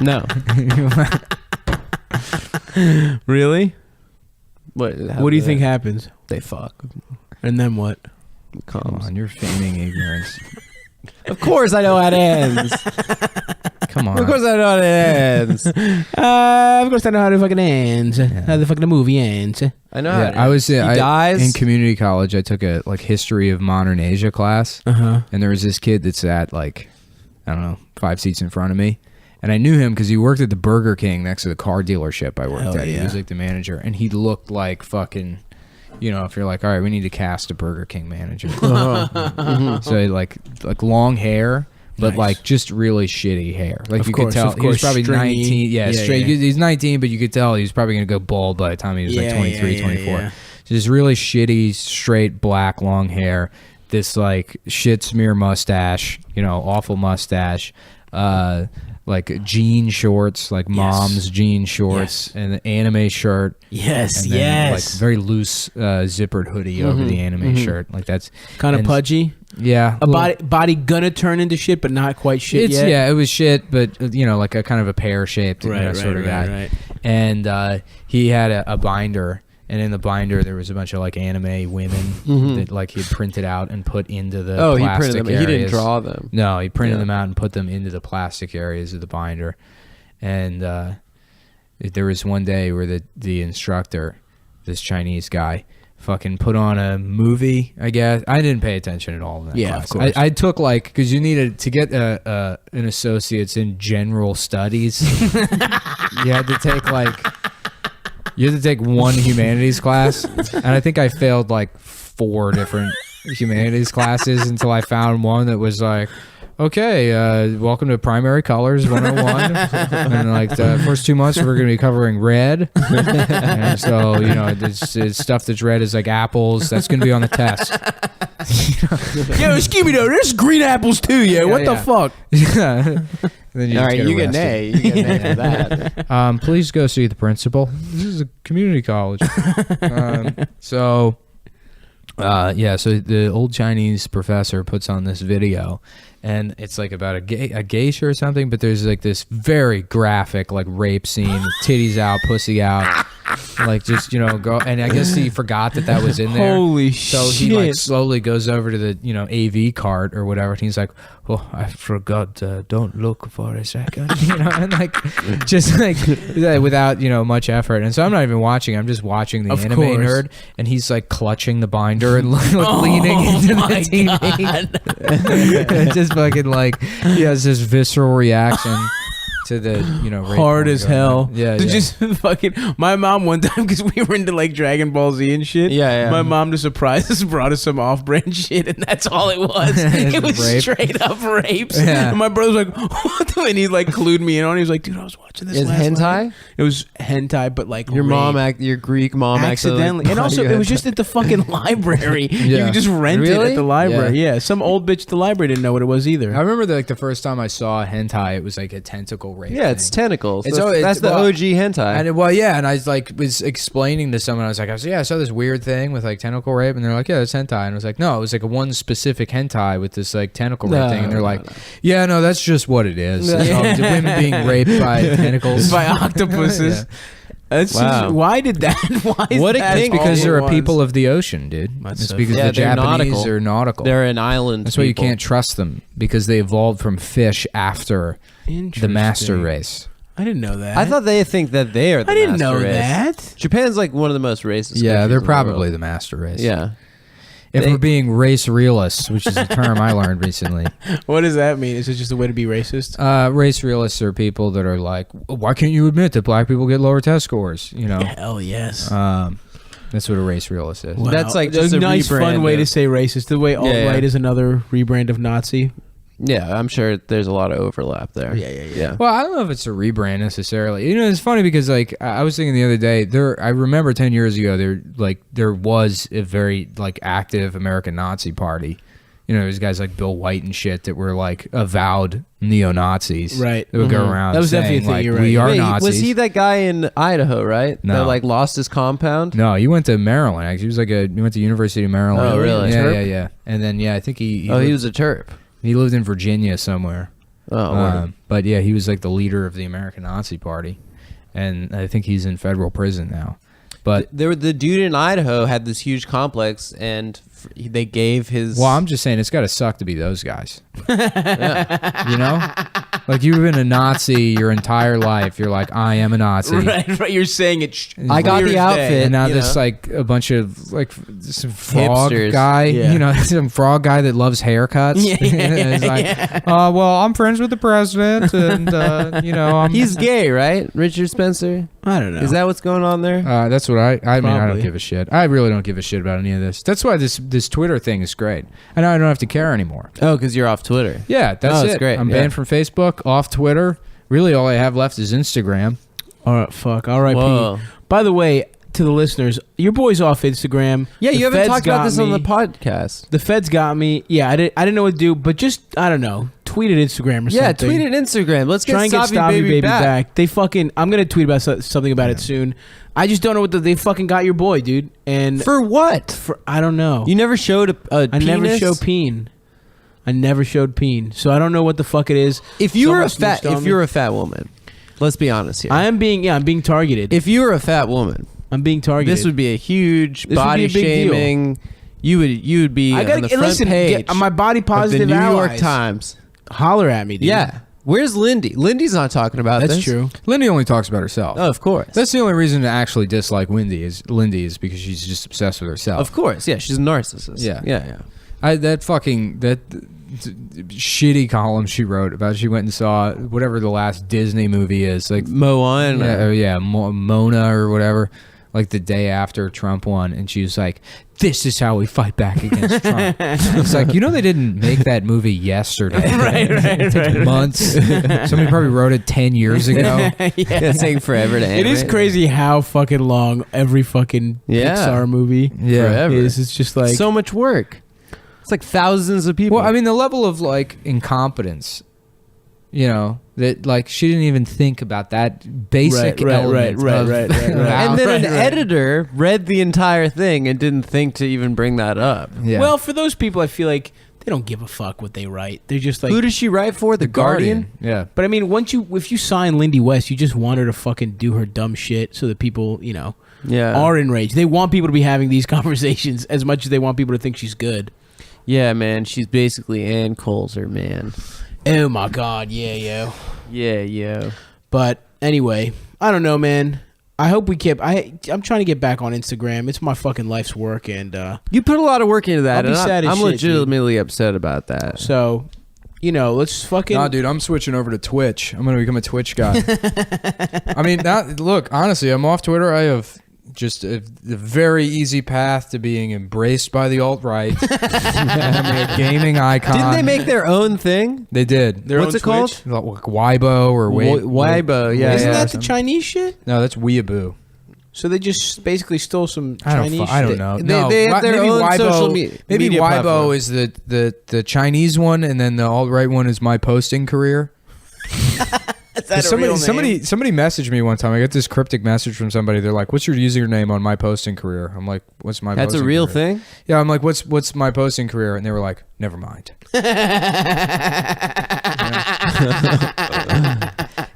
No. ends. Really? What What do you think happens? They fuck. And then what? Come Comes. on, you're feigning ignorance. Of course I know how it ends. Come on. Of course I know how it ends. Of course I know how the fucking ends. How the fucking movie ends. I know how it Yeah, I was he dies. in community college. I took a history of modern Asia class, Uh-huh. and there was this kid that sat I don't know, 5 seats in front of me, and I knew him because he worked at the Burger King next to the car dealership I worked Hell at. He yeah. was like the manager, and he looked like fucking. If you're like, all right, we need to cast a Burger King manager. So like long hair, but Nice. like just really shitty hair. Like Of you course, could tell of he was course, probably stringy. 19. Yeah, Yeah, straight. yeah. He's 19, but you could tell he was probably going to go bald by the time he was like 23, 24. Yeah. Just really shitty, straight black long hair. This like shit smear mustache, awful mustache. Like jean shorts, like mom's jean shorts, and an anime shirt. Yes, And then, yes. like very loose zippered hoodie over the anime shirt. Like that's Kind of and- pudgy. Yeah, A body gonna turn into shit, but not quite shit It's yet. yeah, it was shit, but like a kind of a pear shaped sort of guy. Right. And he had a binder, and in the binder there was a bunch of like anime women that like he'd printed out and put into the Oh, he plastic printed them. He didn't areas. draw them. No, he printed Yeah. them out and put them into the plastic areas of the binder. And there was one day where the instructor, this Chinese guy, fucking put on a movie. I guess I didn't pay attention at all in that Yeah, class. of course. I took because you needed to get an associate's in general studies. You had to take one humanities class, and I think I failed like 4 different humanities classes until I found one that was like, okay, welcome to Primary Colors 101. And like the first 2 months we're going to be covering red. And so, it's stuff that's red is like apples. That's going to be on the test. Yo, Scooby-Doo, there's green apples too, what the fuck? Yeah. Then All right, you get an A. You get an A for that. Please go see the principal. This is a community college. So the old Chinese professor puts on this video, and it's like about a geisha or something, but there's like this very graphic like rape scene, titties out, pussy out, like just go. And I guess he forgot that was in there. Holy so shit! He like slowly goes over to the AV cart or whatever, and he's like, "Oh, I forgot. Don't look for a second," and like just like without much effort. And so I'm not even watching. I'm just watching the anime nerd, and he's like clutching the binder and leaning into the TV. Just fucking like he has this visceral reaction to the rape hard as hell. Yeah, just fucking. My mom one time, because we were into like Dragon Ball Z and shit. Yeah. My mom, to surprise us, brought us some off-brand shit, and that's all it was. It was rape. straight up rapes. Yeah. And my brother was like, "What?" And he like clued me in on it. He was like, "Dude, I was watching this." Is last hentai? night." It was hentai, but like Your Greek mom accidentally, and also it was just at the fucking library. You could just rent it at the library. Yeah. Some old bitch at the library didn't know what it was either. I remember the first time I saw hentai, it was like a tentacle rape. Yeah, it's tentacles. It's that's the OG hentai. And and I was explaining to someone, I was like, I saw this weird thing with like tentacle rape, and they're like, yeah, that's hentai. And I was like, no, it was like a one specific hentai with this like tentacle rape thing, and they're like, yeah, no, that's just what it is. Women being raped by tentacles, by octopuses. That's wow. Why did that? Why is what that? It's because there are people of the ocean, dude. That's it's so because the Japanese are nautical. They're an island. That's why you can't trust them, because they evolved from fish after the master race. I didn't know that. I thought they think that they are the master race. I didn't know that. Japan's like one of the most racist. Yeah, they're probably the the master race. Yeah. If we're being race realists, which is a term I learned recently. What does that mean? Is it just a way to be racist? Race realists are people that are like, why can't you admit that black people get lower test scores? Hell yes. That's what a race realist is. Wow. That's like just a nice, fun way to say racist. The way alt-right is another rebrand of Nazi. Yeah, I'm sure there's a lot of overlap there. Yeah. Well, I don't know if it's a rebrand necessarily. It's funny because like I was thinking the other day, I remember 10 years ago there was a very like active American Nazi party. There's guys like Bill White and shit that were like avowed neo-Nazis. Right. That would go around that was saying, definitely a thing, like, you're right. we are Wait, Nazis. was he that guy in Idaho, right? No. That like lost his compound? No, he went to Maryland. Actually, he was like he went to University of Maryland. Oh, really? Yeah. And then I think he was a Terp. He lived in Virginia somewhere. Oh, but yeah, he was like the leader of the American Nazi Party, and I think he's in federal prison now. But the dude in Idaho had this huge complex, and they gave his. Well, I'm just saying it's got to suck to be those guys. Like you've been a Nazi your entire life. You're like, I am a Nazi. Right. You're saying it. I got the outfit, and now this like a bunch of like some frog hipsters. guy. Some frog guy that loves haircuts. It's like, well, I'm friends with the president, and He's gay, right? Richard Spencer. I don't know. Is that what's going on there? That's what I mean. I don't Probably. give a shit. I really don't give a shit about any of this. That's why this Twitter thing is great. And now I don't have to care anymore. Oh, because you're off Twitter. Yeah, that's it's it. great. I'm banned from Facebook, off Twitter. Really, all I have left is Instagram. All right, fuck. R.I.P. Whoa. By the way, to the listeners, your boy's off Instagram. Yeah, The you haven't feds talked about got this on the me. podcast. The feds got me. Yeah, I didn't know what to do, but just I don't know. Tweet at Instagram or something. Yeah, tweet at Instagram. Let's Try and get get Stabby Baby back. They fucking. I'm gonna tweet about something about it soon. I just don't know what they fucking got your boy, dude. And For what? for I don't know. You never showed a I penis? never show peen. I never showed peen, so I don't know what the fuck it is. If you were a Someone fat, snitched on if me. you're a fat woman, let's be honest here. I'm being targeted. If you were a fat woman, I'm being targeted. this would be a huge This would body be a big deal. shaming. You would be I gotta on the front page get my body of the positive New York allies. Times. Holler at me, dude. Yeah. Where's Lindy? Lindy's not talking about That's this. true. Lindy only talks about herself. Oh, of course. That's the only reason to actually dislike Lindy is because she's just obsessed with herself. Of course. Yeah, she's a narcissist. Yeah. Yeah. That shitty column she wrote about she went and saw whatever the last Disney movie is, like Moana. Mona or whatever. like the day after Trump won, and she was like, "This is how we fight back against Trump." It's like, they didn't make that movie yesterday. It took months. Somebody probably wrote it 10 years ago. It's taking forever to animate. It is crazy how fucking long every fucking Pixar movie forever. is. It's just like so much work. It's like thousands of people. Well, I mean, the level of like incompetence, that like she didn't even think about that basic element. Right. And then an editor read the entire thing and didn't think to even bring that up. Yeah. Well, for those people, I feel like they don't give a fuck what they write. They're just like, who does she write for? The Guardian? Yeah. But I mean, if you sign Lindy West, you just want her to fucking do her dumb shit so that people, are enraged. They want people to be having these conversations as much as they want people to think she's good. Yeah, man. She's basically Ann Coulter, man. Oh my God, yeah, yo. Yeah, yo. But anyway, I don't know, man. I hope we keep. I'm trying to get back on Instagram. It's my fucking life's work, and you put a lot of work into that. I'll be sad as I'm shit, legitimately upset about that. So, let's fucking. Nah, dude, I'm switching over to Twitch. I'm gonna become a Twitch guy. I mean, look, honestly, I'm off Twitter. I have just a very easy path to being embraced by the alt-right. I'm a gaming icon. Didn't they make their own thing? They did. What's it called? Like Weibo or Weibo, yeah. Isn't that the Chinese shit? No, that's Weeaboo. So they just basically stole some Chinese shit? I don't know. They have their own Weibo, social maybe media Weibo platform. is the Chinese one, and then the alt-right one is my posting career. Is that a real name? Somebody messaged me one time. I got this cryptic message from somebody. They're like, "What's your username on my posting career?" I'm like, "What's my?" That's posting a real career? thing. Yeah, I'm like, "What's my posting career?" And they were like, "Never mind."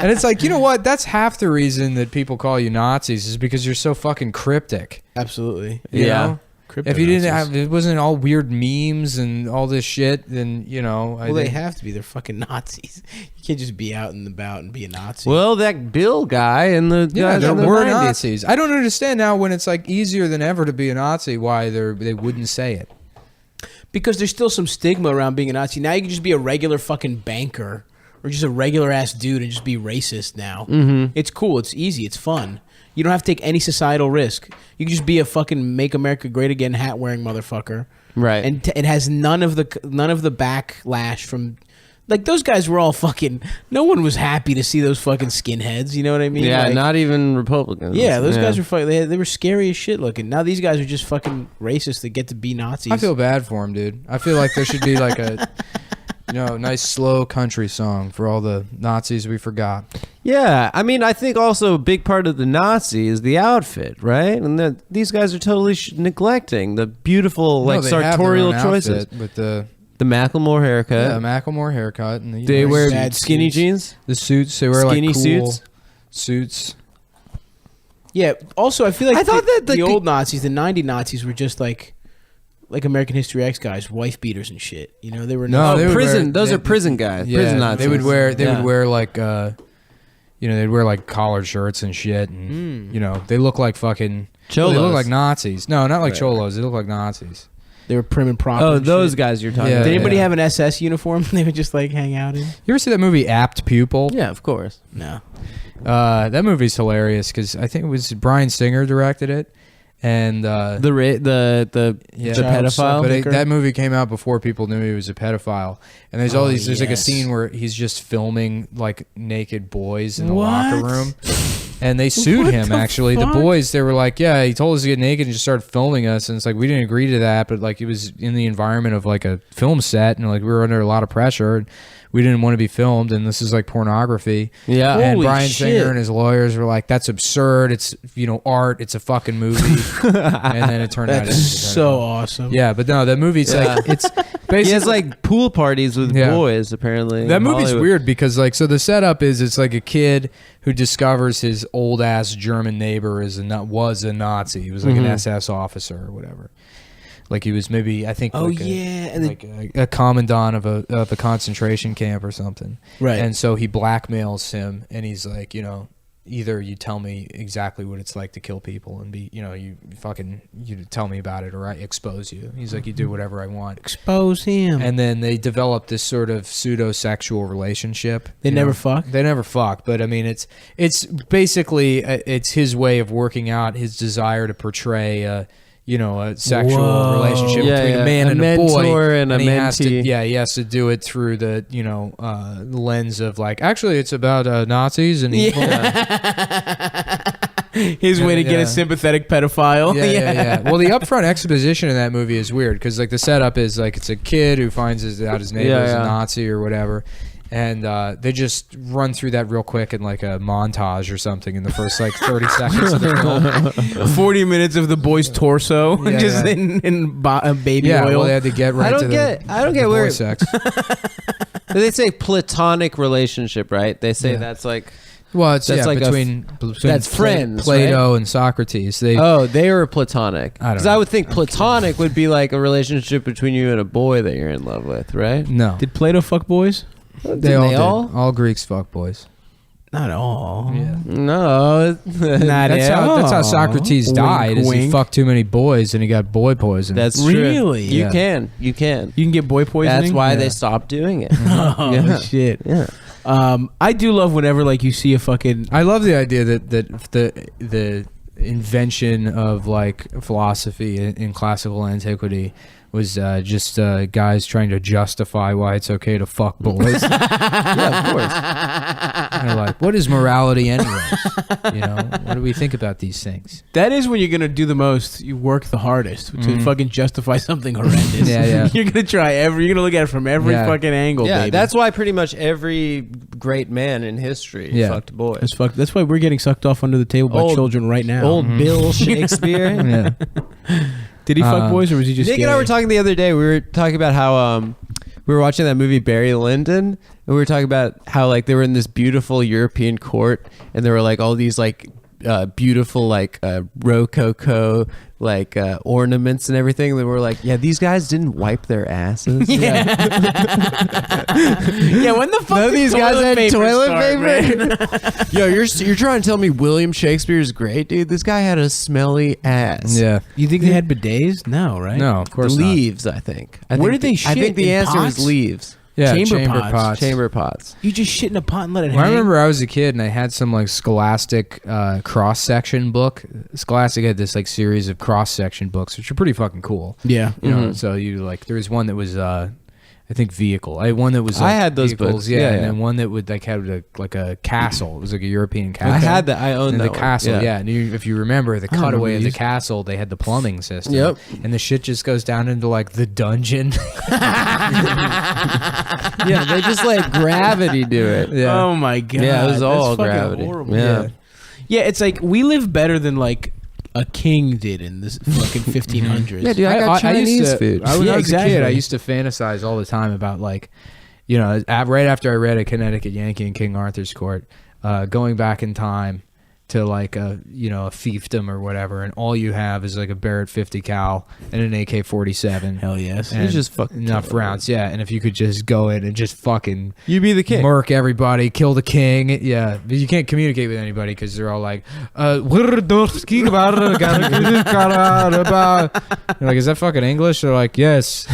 And it's like, you know what? That's half the reason that people call you Nazis is because you're so fucking cryptic. Absolutely. You Yeah. know? If you didn't have, it wasn't all weird memes and all this shit, then Well, they have to be. They're fucking Nazis. You can't just be out and about and be a Nazi. Well, that Bill guy and the guys in the we're 90s. Nazis. I don't understand now when it's like easier than ever to be a Nazi why they wouldn't say it. Because there's still some stigma around being a Nazi. Now you can just be a regular fucking banker or just a regular ass dude and just be racist now. Mm-hmm. It's cool. It's easy. It's fun. You don't have to take any societal risk. You can just be a fucking Make America Great Again hat wearing motherfucker. Right. And it has none of the backlash from, like, those guys were all fucking, no one was happy to see those fucking skinheads. You know what I mean? Yeah, like, not even Republicans. Yeah, those guys were fucking, they were scary as shit looking. Now these guys are just fucking racist that get to be Nazis. I feel bad for them, dude. I feel like there should be like a nice slow country song for all the Nazis we forgot. Yeah, I mean, I think also a big part of the Nazi is the outfit, right? And these guys are totally neglecting the beautiful, like, sartorial choices. With the Macklemore haircut. Yeah, Macklemore haircut. And They wear sad skinny suits. jeans. the suits. They wear Skinny like cool suits. suits. Yeah, also I feel like I thought that the the old Nazis, the 90 Nazis were just like American History X guys, wife beaters and shit. They were No, they would prison. wear- Those they- are prison guys. Yeah, prison Nazis. they would wear Yeah. like they'd wear like collared shirts and shit, and they look like fucking Cholos. They look like Nazis. No, not like cholos. They look like Nazis. They were prim and proper. Oh, and those shit. guys you're talking Yeah. about. Did anybody have an SS uniform they would just like hang out in? You ever see that movie Apt Pupil? Yeah, of course. No. That movie's hilarious because I think it was Bryan Singer directed it, and The yeah, pedophile. But that movie came out before people knew he was a pedophile. And there's all these. There's like a scene where he's just filming like naked boys in the locker room, and they sued him. Actually, the boys, they were like, "Yeah, he told us to get naked and just started filming us." And it's like we didn't agree to that, but like it was in the environment of like a film set, and like we were under a lot of pressure. And we didn't want to be filmed, and this is like pornography. Yeah. And Holy Bryan shit. Singer and his lawyers were like, "That's absurd. It's art. It's a fucking movie." And then it turned out. That's so awesome. Yeah, but no, that movie's like it's basically He has like pool parties with boys. Apparently, that in movie's Hollywood. weird because like so the setup is it's like a kid who discovers his old ass German neighbor was a Nazi. He was like an SS officer or whatever. Like he was maybe I think a commandant of a concentration camp or something. Right. And so he blackmails him and he's like, either you tell me exactly what it's like to kill people and be, you tell me about it, or I expose you. He's like, you do whatever I want. Expose him. And then they develop this sort of pseudo-sexual relationship. They never fuck? They never fuck, but I mean, it's basically, it's his way of working out his desire to portray a sexual relationship between a man and a boy, and he mentee. has to, he has to do it through the lens of like, actually it's about Nazis and evil. His way to get a sympathetic pedophile. Yeah. Well, the upfront exposition in that movie is weird because like the setup is like it's a kid who finds out his neighbor is a Nazi or whatever. And they just run through that real quick in like a montage or something in the first like 30 seconds of the film. 40 minutes of the boy's torso in baby oil. Well, they had to get right to I don't get boy where sex. they say platonic relationship, right? They say that's like. Well, it's that's like between that's friends, Plato and Socrates. They were platonic. Because I would think platonic would be like a relationship between you and a boy that you're in love with, right? No. Did Plato fuck boys? They all did. All Greeks fuck boys. Not all. Yeah. No. That's how Socrates died. Is he fucked too many boys and he got boy poison. That's really true. You can get boy poisoning. That's why they stopped doing it. Oh shit. Yeah. I do love whenever like you see a fucking. I love the idea that the invention of like philosophy in classical antiquity was just guys trying to justify why it's okay to fuck boys. Yeah, of course. And they're like, what is morality anyway? What do we think about these things? That is when you're gonna do the most. You work the hardest to fucking justify something horrendous. Yeah. You're gonna you're gonna look at it from every fucking angle. Yeah, baby. that's why pretty much every great man in history fucked boys. That's why we're getting sucked off under the table by children right now. Old Bill Shakespeare. Did he fuck boys or was he just Nick gay? and I were talking the other day. We were talking about how we were watching that movie Barry Lyndon, and we were talking about how like they were in this beautiful European court, and there were like all these like beautiful like rococo like ornaments and everything. They were like, yeah, these guys didn't wipe their asses. Yeah. When the fuck none of these guys had toilet paper? Start, Yo, you're trying to tell me William Shakespeare's great, dude? This guy had a smelly ass. Yeah. You think they had bidets? No, right? No, of course not. Leaves, I think. Where did they I think shit? the In answer pots? was leaves. Yeah, Chamber pots. Chamber pots. You just shit in a pot and let it Well, I hang? remember I was a kid and I had some like Scholastic cross-section book. Scholastic had this like series of cross-section books, which are pretty fucking cool. Yeah. You know, so you like, there was one that was, I think vehicle. I had one that was like I had those vehicles, books. yeah, and then one that would like have like a castle. It was like a European castle. I had that. I owned and that the one. castle. Yeah, and if you remember the remember cutaway of the these. castle, they had the plumbing system. Yep. And the shit just goes down into like the dungeon. Yeah, they just let gravity do it. Yeah. Oh my god. Yeah, it was all That's fucking gravity. horrible. Yeah. Yeah, it's like we live better than like a king did in this fucking 1500s. Yeah, dude, I got Chinese used to, food. When I was exactly. a kid, I used to fantasize all the time about like, right after I read A Connecticut Yankee in King Arthur's Court, going back in time to like a fiefdom or whatever, and all you have is like a Barrett 50 cal and an AK-47. Hell yes. And You just fucking enough kill rounds, yeah. And if you could just go in and just fucking You be the king. murk everybody, kill the king, yeah. But you can't communicate with anybody because they're all like, You're like, is that fucking English? They're like, yes.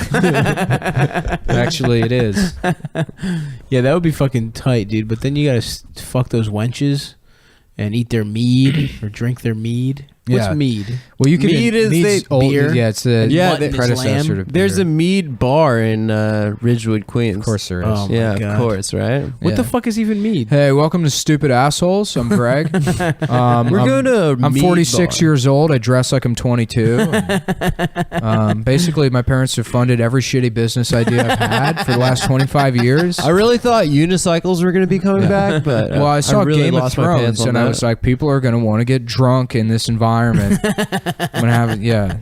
Actually, it is. Yeah, that would be fucking tight, dude. But then you gotta fuck those wenches and eat their mead or drink their mead. What's Yeah. mead? Well, you can Mead is mead's the old, beer. Yeah, it's the Yeah, the predecessor to There's beer. a mead bar in Ridgewood, Queens. Of course there is. Oh, my Yeah, God. of course, right? What the Yeah. fuck is even mead? Hey, welcome to Stupid Assholes. I'm Greg. We're going to I'm mead 46 bar. years old. I dress like I'm 22. Basically, my parents have funded every shitty business idea I've had for the last 25 years. I really thought unicycles were going to be coming back, but Well, I saw really Game of lost my pants Thrones, on and I that. was like, people are going to want to get drunk in this environment. I'm gonna have yeah.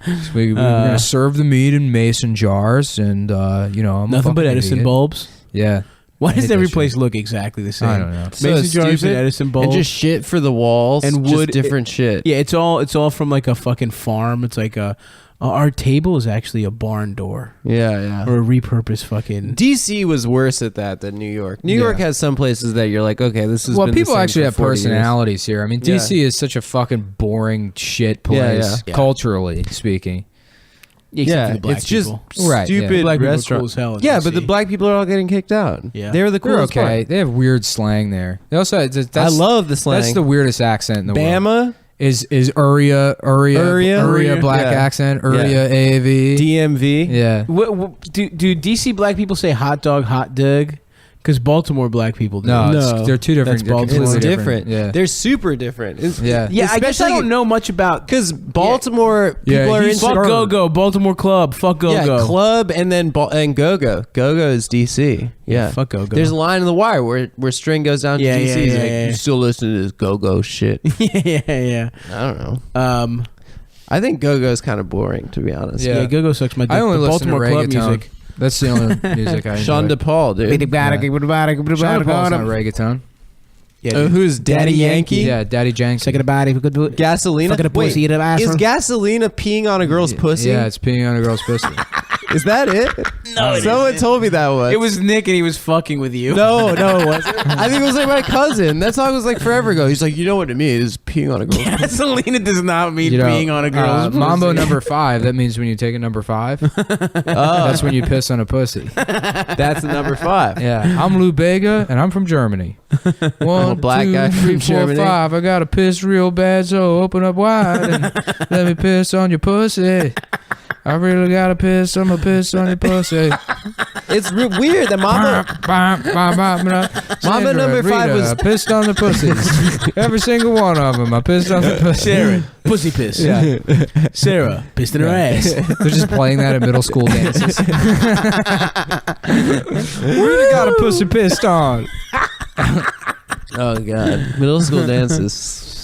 So we're gonna serve the meat in mason jars, and I'm a Nothing but fucking Edison idiot. bulbs. Yeah. Why I does hate that every shit. place look exactly the same? I don't know. So Mason jars and stupid. Edison And bulbs. just shit for the walls And just wood- different shit. Yeah, it's all from like a fucking farm. It's like a Our table is actually a barn door. Yeah. Or a repurposed fucking... DC was worse at that than New York. New York has some places that you're like, okay, this is. Well, people actually have personalities here. I mean, DC is such a fucking boring shit place, culturally speaking. Except for the black it's just people. stupid Black people are restaurant. cool as hell in Yeah, DC. but the black people are all getting kicked out. Yeah. They're the They're coolest okay. part. They have weird slang there. They also, I love the slang. That's the weirdest accent in the world. Bama, Is Uriah black accent, Uriah AAV. DMV. Yeah. Do DC black people say hot dog, hot dog? Because Baltimore black people do. No, they're two different. That's Baltimore. It's completely different. Yeah. They're super different. Yeah, I guess I don't know much about... Because Baltimore people are in fuck go-go, Baltimore club, fuck go-go. Yeah, club and then and go-go. Go-go is DC. Yeah. Fuck go-go. There's a line in The Wire where String goes down to DC. He's like, you still listen to this go-go shit. yeah. I don't know. I think go-go is kind of boring, to be honest. Yeah, go-go sucks my dick. I only listen Baltimore to club reggaeton. music. That's the only music I enjoy. Sean DePaul, dude. Sean DePaul's not reggaeton. Yeah, who's Daddy Yankee? Yeah, Daddy Janky. Second a body, we could do it. Gasolina? Fucking a pussy, eat an ass Is from- Gasolina peeing on a girl's pussy? Yeah, it's peeing on a girl's pussy. Is that it? No, someone told me that once. It was Nick and he was fucking with you. No, it wasn't. I think it was like my cousin. That song was like forever ago. He's like, you know what it means? It's peeing on a girl's pussy. Gasolina does not mean peeing on a girl's pussy. Mambo number 5. That means when you take a number 5. That's when you piss on a pussy. That's the number 5. Yeah, I'm Lou Bega and I'm from Germany. 1, black 2, guy from 3, 4, Germany. 5. I gotta piss real bad, so open up wide and let me piss on your pussy. I really gotta piss. I'm gonna piss on your pussy. It's weird that Mama number 5 was I pissed on the pussies. Every single one of them. I pissed on the pussy. Sharon, pussy piss. Yeah. Sarah, pissed in her ass. They're just playing that at middle school dances. Really got a pussy pissed on. Oh god, middle school dances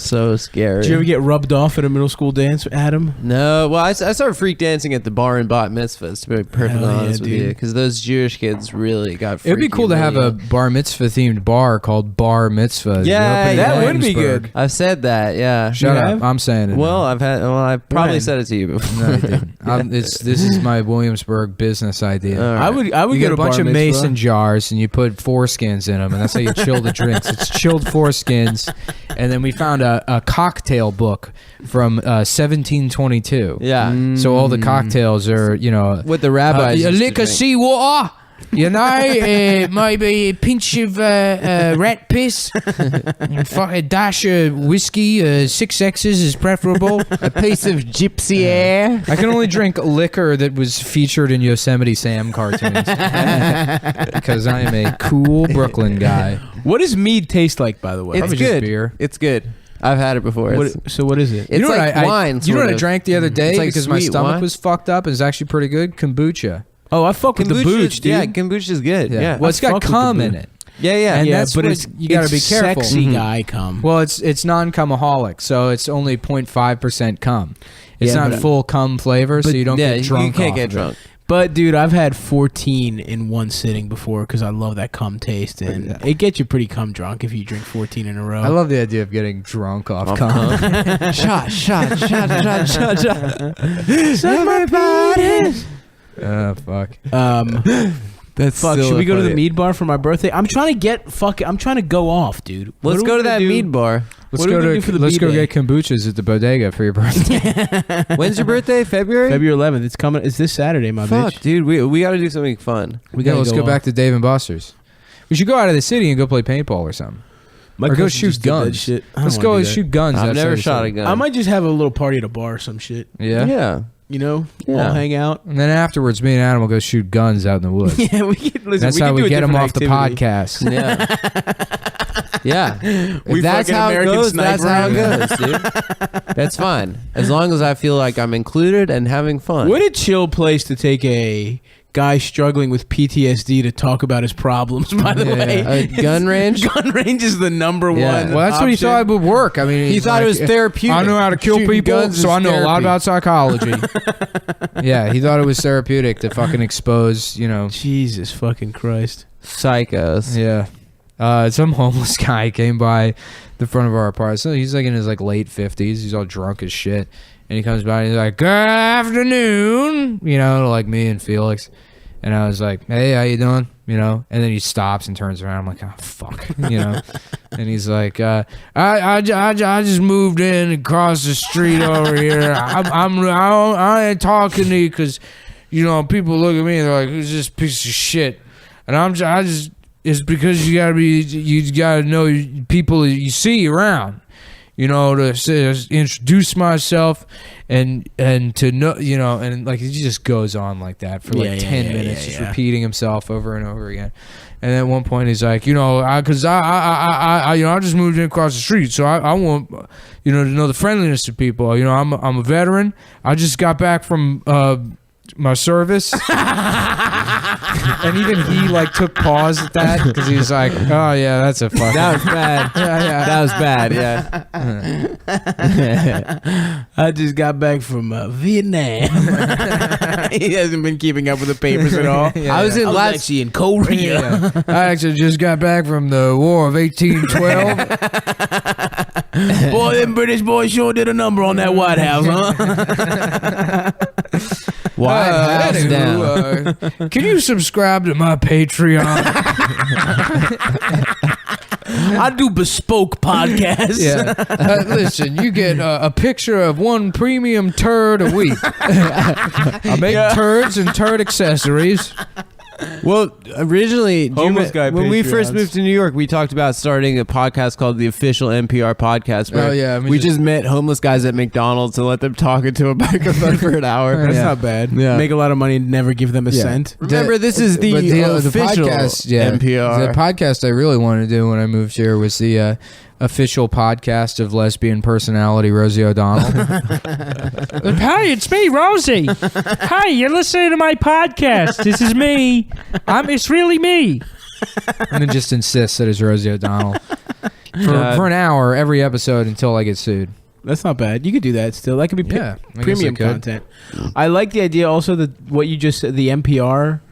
so scary. Did you ever get rubbed off at a middle school dance, Adam? No, well, I started freak dancing at the bar and bat mitzvahs, to be perfectly honest with you, because those Jewish kids really got freaky. It'd be cool to have a bar mitzvah themed bar called Bar Mitzvah. Yeah, that would be good. I've said that, yeah. Shut up. I'm saying it. Well, now. I've probably said it to you before. No, I didn't. This is my Williamsburg business idea. All right. I would You get get a bunch bar of mitzvah. mason jars and you put foreskins in them, and that's how you chill the drinks. It's chilled foreskins, and then we found a cocktail book from 1722. Yeah. So all the cocktails are, What the rabbis a used to lick of drink. seawater. Maybe a pinch of rat piss, a dash of whiskey, 6 X's is preferable. A piece of gypsy air. I can only drink liquor that was featured in Yosemite Sam cartoons because I am a cool Brooklyn guy. What does mead taste like, by the way? It's Probably just good. beer. It's good. I've had it before. So what is it? It's like wine. You know what I sort of. drank the other day It's like because my sweet stomach wine. was fucked up? It's actually pretty good. Kombucha. Oh, I fuck with the booch, dude. Yeah, kombucha is good. Yeah. Well, it's I got fuck with cum the in booch. it. Yeah. And Yeah, that's but what it's you got to be careful. Sexy guy cum. Well, it's non-cumaholic, so it's only 0.5% cum. It's Yeah, not but- full cum flavor, so you don't get drunk. You can't off get of it. drunk. But dude, I've had 14 in one sitting before because I love that cum taste, and it gets you pretty cum drunk if you drink 14 in a row. I love the idea of getting drunk off cum. Shot. Suck my body. Oh fuck. That's Fuck. so Should we go to the funny. mead bar for my birthday? I'm trying to get I'm trying to go off, dude. What Let's are go we to gonna that do? mead bar. Let's What are we go gonna to do for the let's go B-Day? get kombuchas at the bodega for your birthday. When's your birthday? February? February 11th. It's coming. It's this Saturday, my Fuck, bitch. dude. We got to do something fun. We Yeah, gotta let's go back to Dave and Buster's. We should go out of the city and go play paintball or something. My or go cousin shoot just did that guns. shit. I Let's don't go wanna and do that. shoot guns. I've outside never the shot a city. gun. I might just have a little party at a bar or some shit. Yeah. Yeah. You know, Yeah. all hang out. And then afterwards, me and Adam will go shoot guns out in the woods. Yeah, we can listen. That's we how can do we a get them different off activity. the podcast. Yeah. Yeah. We If that's fucking how it American goes. That's how it Sniper. goes, dude. That's fine. As long as I feel like I'm included and having fun. What a chill place to take a guy struggling with PTSD to talk about his problems, by the Yeah. way. A gun range? Gun range is the number Yeah. one. Well, that's what he option. thought would work. I mean, He he's thought it was like, therapeutic. I know how to kill Shooting people, guns so is I know a lot therapy. about psychology. Yeah, he thought it was therapeutic to fucking expose, Jesus fucking Christ. Psychos. Yeah. some homeless guy came by the front of our apartment. So he's like in his like late 50s. He's all drunk as shit. And he comes by and he's like, good afternoon, you know, like me and Felix. And I was like, hey, how you doing? You know, and then he stops and turns around. I'm like, oh, fuck, you know. And he's like, I just moved in across the street over here. I ain't talking to you because, you know, people look at me and they're like, who's this piece of shit? And I just, it's because you gotta know people you see around. You know, to introduce myself and to know, you know, and like he just goes on like that for like 10 minutes, just repeating himself over and over again. And at one point he's like, you know, because I you know, I just moved in across the street, so I want, you know, to know the friendliness of people. You know, I'm a veteran. I just got back from my service. And even he like took pause at that because he was like, oh yeah, that's a fucking, that was bad. That was bad. Yeah. I just got back from Vietnam. He hasn't been keeping up with the papers at all. I was actually in Korea. I actually just got back from the War of 1812. Boy, them British boys sure did a number on that White House, huh? White House down. Can you subscribe to my Patreon? I do bespoke podcasts. Yeah. Listen, you get a picture of one premium turd a week. I make turds and turd accessories. Well, originally, Homeless guy when we Patreons. first moved to New York, we talked about starting a podcast called the Official NPR Podcast. Where Oh, yeah, we just- just met homeless guys at McDonald's and let them talk into a microphone for an hour. That's Yeah. not bad. Yeah. Make a lot of money and never give them a cent. Remember, this is the But official podcast, yeah, NPR. The podcast I really wanted to do when I moved here was the official podcast of lesbian personality Rosie O'Donnell. Hi, it's me, Rosie. Hi, you're listening to my podcast. This is me. It's really me. And then just insists that it's Rosie O'Donnell for an hour every episode until I get sued. That's not bad. You could do that still. That could be Yeah, I guess premium I could. content. I like the idea also that what you just said, the NPR,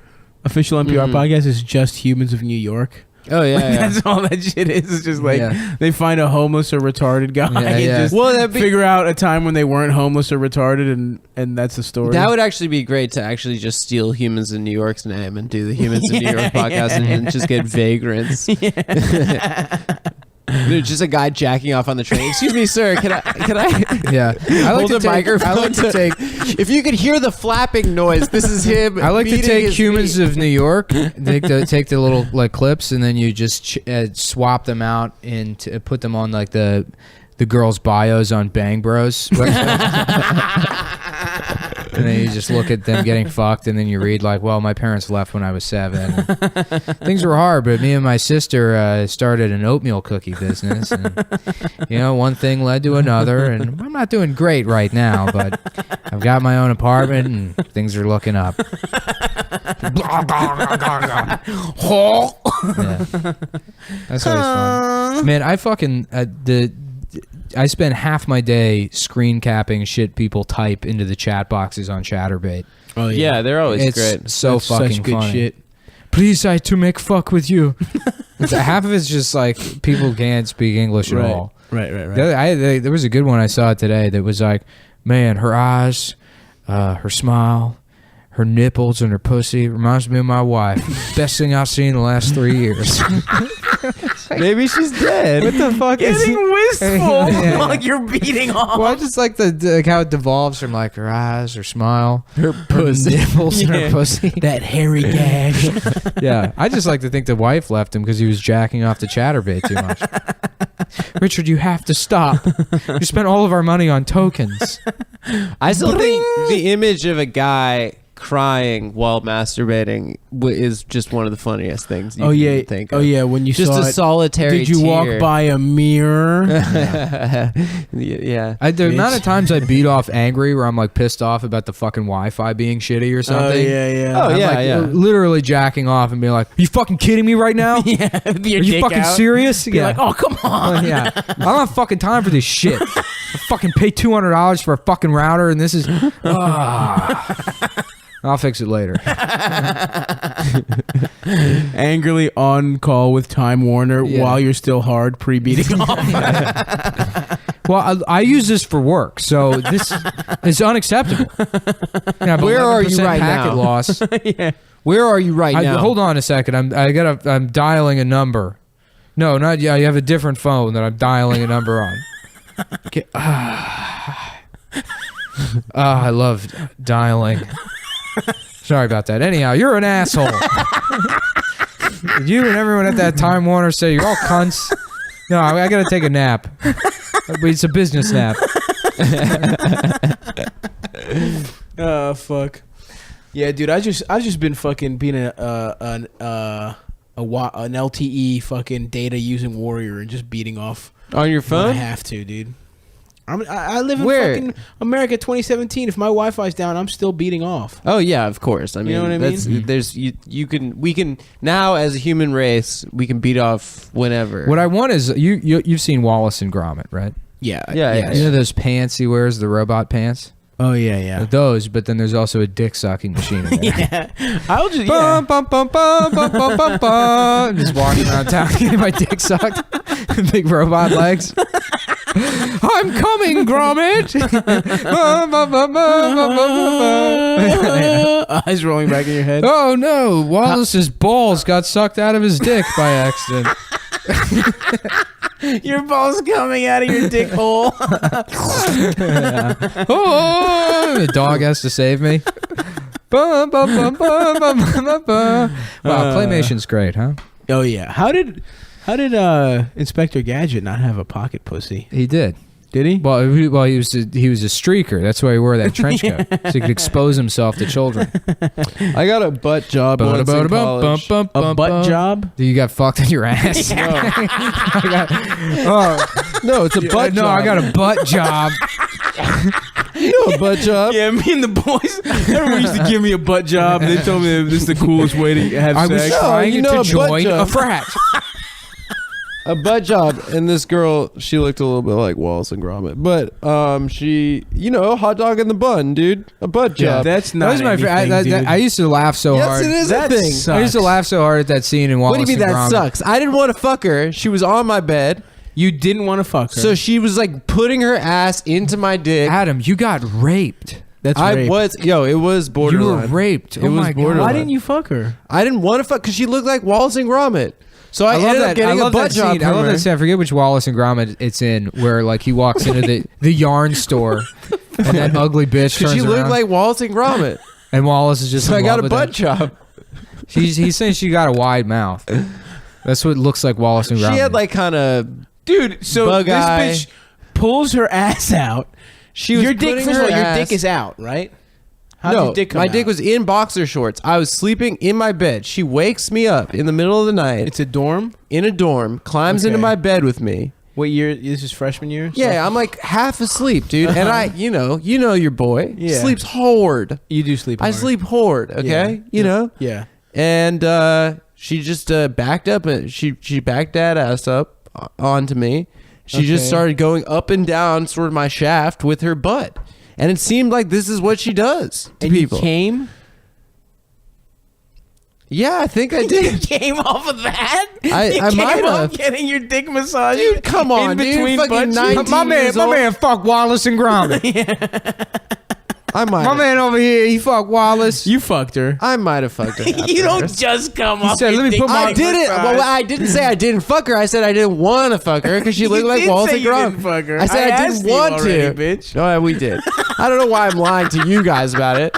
official NPR podcast is just humans of New York. Oh yeah, Like, yeah. that's all that shit is. It's just like Yeah. they find a homeless or retarded guy Yeah, and yeah. just Well, that'd be- figure out a time when they weren't homeless or retarded, and that's the story. That would actually be great to actually just steal Humans in New York's name and do the Humans in New York podcast and just get vagrants. There's just a guy jacking off on the train. Excuse me, sir. Can I? Yeah, I like Hold to the take. microphone. I like to take. If you could hear the flapping noise, this is him. I like to beating take his humans meat. of New York, take the little like clips, and then you just swap them out and put them on like the girls' bios on Bang Bros website. And then you just look at them getting fucked, and then you read like, well, my parents left when I was 7. Things were hard, but me and my sister started an oatmeal cookie business, and you know, one thing led to another, and I'm not doing great right now, but I've got my own apartment, and things are looking up. Yeah. That's always fun. Man, I fucking I spend half my day screen capping shit people type into the chat boxes on Chatterbait. oh Yeah, they're always It's great. so That's fucking such good funny. shit. Please, I to make fuck with you. Half of it's just like people can't speak English at all. Right. There was a good one I saw today that was like, man, her eyes, her smile, her nipples, and her pussy reminds me of my wife. Best thing I've seen in the last 3 years. Maybe she's dead. What the fuck is Getting wistful Yeah. like you're beating off. Well, I just like the how it devolves from like her eyes, her smile, her pussy? nipples, and her pussy. That hairy gag. Yeah, I just like to think the wife left him because he was jacking off the Chatterbait too much. Richard, you have to stop. You spent all of our money on tokens. I still think the image of a guy crying while masturbating is just one of the funnious things you can think of. Oh yeah, when you Just saw a it, solitary did you tear. walk by a mirror? Yeah. The amount of times I beat off angry where I'm like pissed off about the fucking Wi-Fi being shitty or something. Oh yeah. Oh, I'm yeah, like yeah. literally jacking off and being like, "Are you fucking kidding me right now? Yeah, Are you fucking serious?" Be like, oh come on. Yeah. I don't have fucking time for this shit. I fucking pay $200 for a fucking router, and this is. I'll fix it later. Angrily on call with Time Warner while you're still hard pre-beating off. Well, I use this for work, so this is unacceptable. Where are you right packet now? Loss. Where are you right now? Hold on a second. I'm dialing a number. No, not yet. I have a different phone that I'm dialing a number on. Okay. I love dialing. Sorry about that. Anyhow, you're an asshole. You and everyone at that Time Warner say you're all cunts. No, I gotta take a nap. It's a business nap. Oh fuck. Yeah, dude. I just been fucking being an LTE fucking data using warrior and just beating off On your when phone? I have to, dude. I live in Where? fucking America 2017. If my Wi-Fi's down, I'm still beating off. Oh yeah, of course. I mean, know what I that's, mean? There's we can now as a human race we can beat off whenever. What I want is you've seen Wallace and Gromit, right? Yeah. Yeah. You know those pants he wears, the robot pants? Oh yeah. Those, but then there's also a dick sucking machine in there. Yeah. I'll just Bum, bum, bum, bum, bum, bum, bum, bum. Just walking around town getting my dick sucked. Big robot legs. I'm coming, Gromit. Bum, bum, bum, bum, bum, bum, bum. Eyes rolling back in your head. Oh no, Wallace's balls got sucked out of his dick by accident. Your balls coming out of your dick hole. Oh, the dog has to save me. Bum, bum, bum, bum, bum, bum, bum. Wow, Claymation's great, huh? Oh yeah. How did Inspector Gadget not have a pocket pussy? He did. Did he? Well, he was a streaker. That's why he wore that trench coat, so he could expose himself to children. I got a butt job once in college. A butt job? You got fucked in your ass. No, it's a butt No, job. I got a butt job. You know a butt job? Yeah, me and the boys. Everyone used to give me a butt job. They told me this is the coolest way to have I was sex. trying you know, a to butt join a job. frat. A butt job, and this girl, she looked a little bit like Wallace and Gromit, but she, hot dog in the bun, dude, a butt Yeah, job. that's That not was my anything, favorite. dude. I used to laugh so yes, hard. it is That a thing. sucks. I used to laugh so hard at that scene in Wallace What do you mean and that Gromit. sucks? I didn't want to fuck her. She was on my bed, You didn't want to fuck her. so she was like putting her ass into my dick. Adam, you got raped. That's I rape. was, it was You borderline. were raped. It Oh was my borderline. God. Why didn't you fuck her? I didn't want to fuck because she looked like Wallace and Gromit. So I, I love ended that. up getting I a love butt that job scene. I from love her. that scene. I forget which Wallace and Gromit it's in, where like he walks into the yarn store, and that ugly bitch Because turns she looked around, like Wallace and Gromit. and Wallace is just. So in I got love a with butt her. job. He's saying she got a wide mouth. That's what it looks like Wallace and Gromit. She had like kind of. Dude, so Bug this eye. bitch pulls her ass out. She was Your dick, putting first of her all, your ass- dick is out, right? How'd no, your dick come my out? dick was in boxer shorts. I was sleeping in my bed. She wakes me up in the middle of the night It's a dorm? in a dorm, climbs Okay. into my bed with me. What year? This is freshman year? Yeah, I'm like half asleep, dude. And I, you know your boy Yeah. sleeps hard. You do sleep I hard. sleep hard, okay? Yeah. You know? Yeah. And she just backed up and she backed that ass up onto me. She just Okay. started going up and down sort of my shaft with her butt. And it seemed like this is what she does to And people. you came? Yeah, I think I You did. came off of that? I You came might off have. getting your dick massaged? Dude, come on, in dude. between Fucking butt cheeks? 19 my man, years my old. man, fuck Wallace and Gromit. I might. My man over here, he fucked Wallace. You fucked her. I might have fucked her. You after. don't just come off. said, your "Let me dick put my-" I getting didn't. massaged. Well, I didn't say I didn't fuck her. I said I didn't want to fuck her because she looked You like did Wallace say and you Gromit. didn't fuck her. I said I, asked didn't you want already, to. bitch. No, we did. I don't know why I'm lying to you guys about it.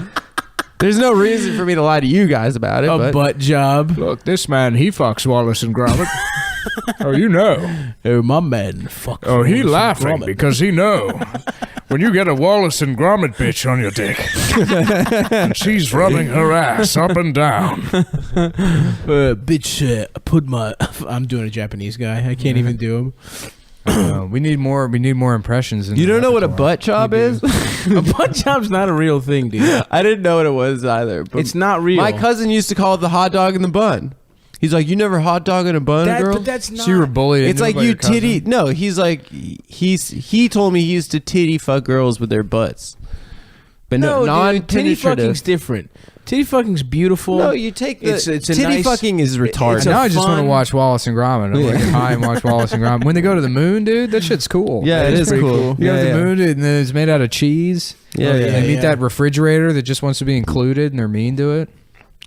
There's no reason for me to lie to you guys about it. A but butt job. Look, this man, he fucks Wallace and Gromit. Oh, you know. Oh, my man. Fuck. Oh, he Wallace and laughing Gromit. because he know. When you get a Wallace and Gromit bitch on your dick, and she's rubbing her ass up and down. Bitch, put my. I'm doing a Japanese guy. I can't even do him. We need more impressions. In you the don't know what a repertoire. butt job is? A butt job's not a real thing, dude. I didn't know what it was either. But It's not real. my cousin used to call it the hot dog in the bun. He's like, you never hot dog in a bun, girl? But that's not. So you were bullied. It's into like it by you your cousin? titty. No, he's like he told me he used to titty fuck girls with their butts, but no, non dude. Titty fucking's penetrative. different. Titty fucking's beautiful. No, you take the It's a titty nice- fucking is retarded. it's a Now I just want fun- to watch Wallace and Gromit. I'm like high and watch Wallace and Gromit. When they go to the moon, dude, that shit's cool. Yeah, it is pretty cool. You go to the moon, dude, and then it's made out of cheese. Yeah, yeah, And they meet yeah. that refrigerator that just wants to be included, and they're mean to it.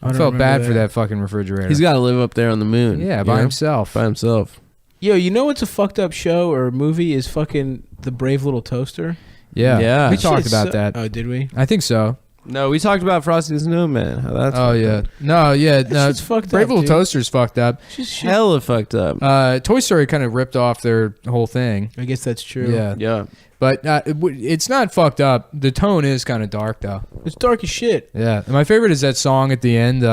I don't felt bad remember for that. that fucking refrigerator. He's got to live up there on the moon. yeah, you by know? himself. By himself. Yo, you know what's a fucked up show or movie is fucking The Brave Little Toaster? Yeah, Yeah. we talked Shit's about so- that. Oh, did we? I think so. No, we talked about Frosty the Snowman. How that's Oh fucked yeah, up. no, yeah, no. shit's fucked Brave up, Little dude. Toaster's fucked up. Just Hella fucked up. Toy Story kind of ripped off their whole thing. I guess that's true. Yeah, Yeah. but it's not fucked up. The tone is kind of dark though. It's dark as shit. Yeah, and my favorite is that song at the end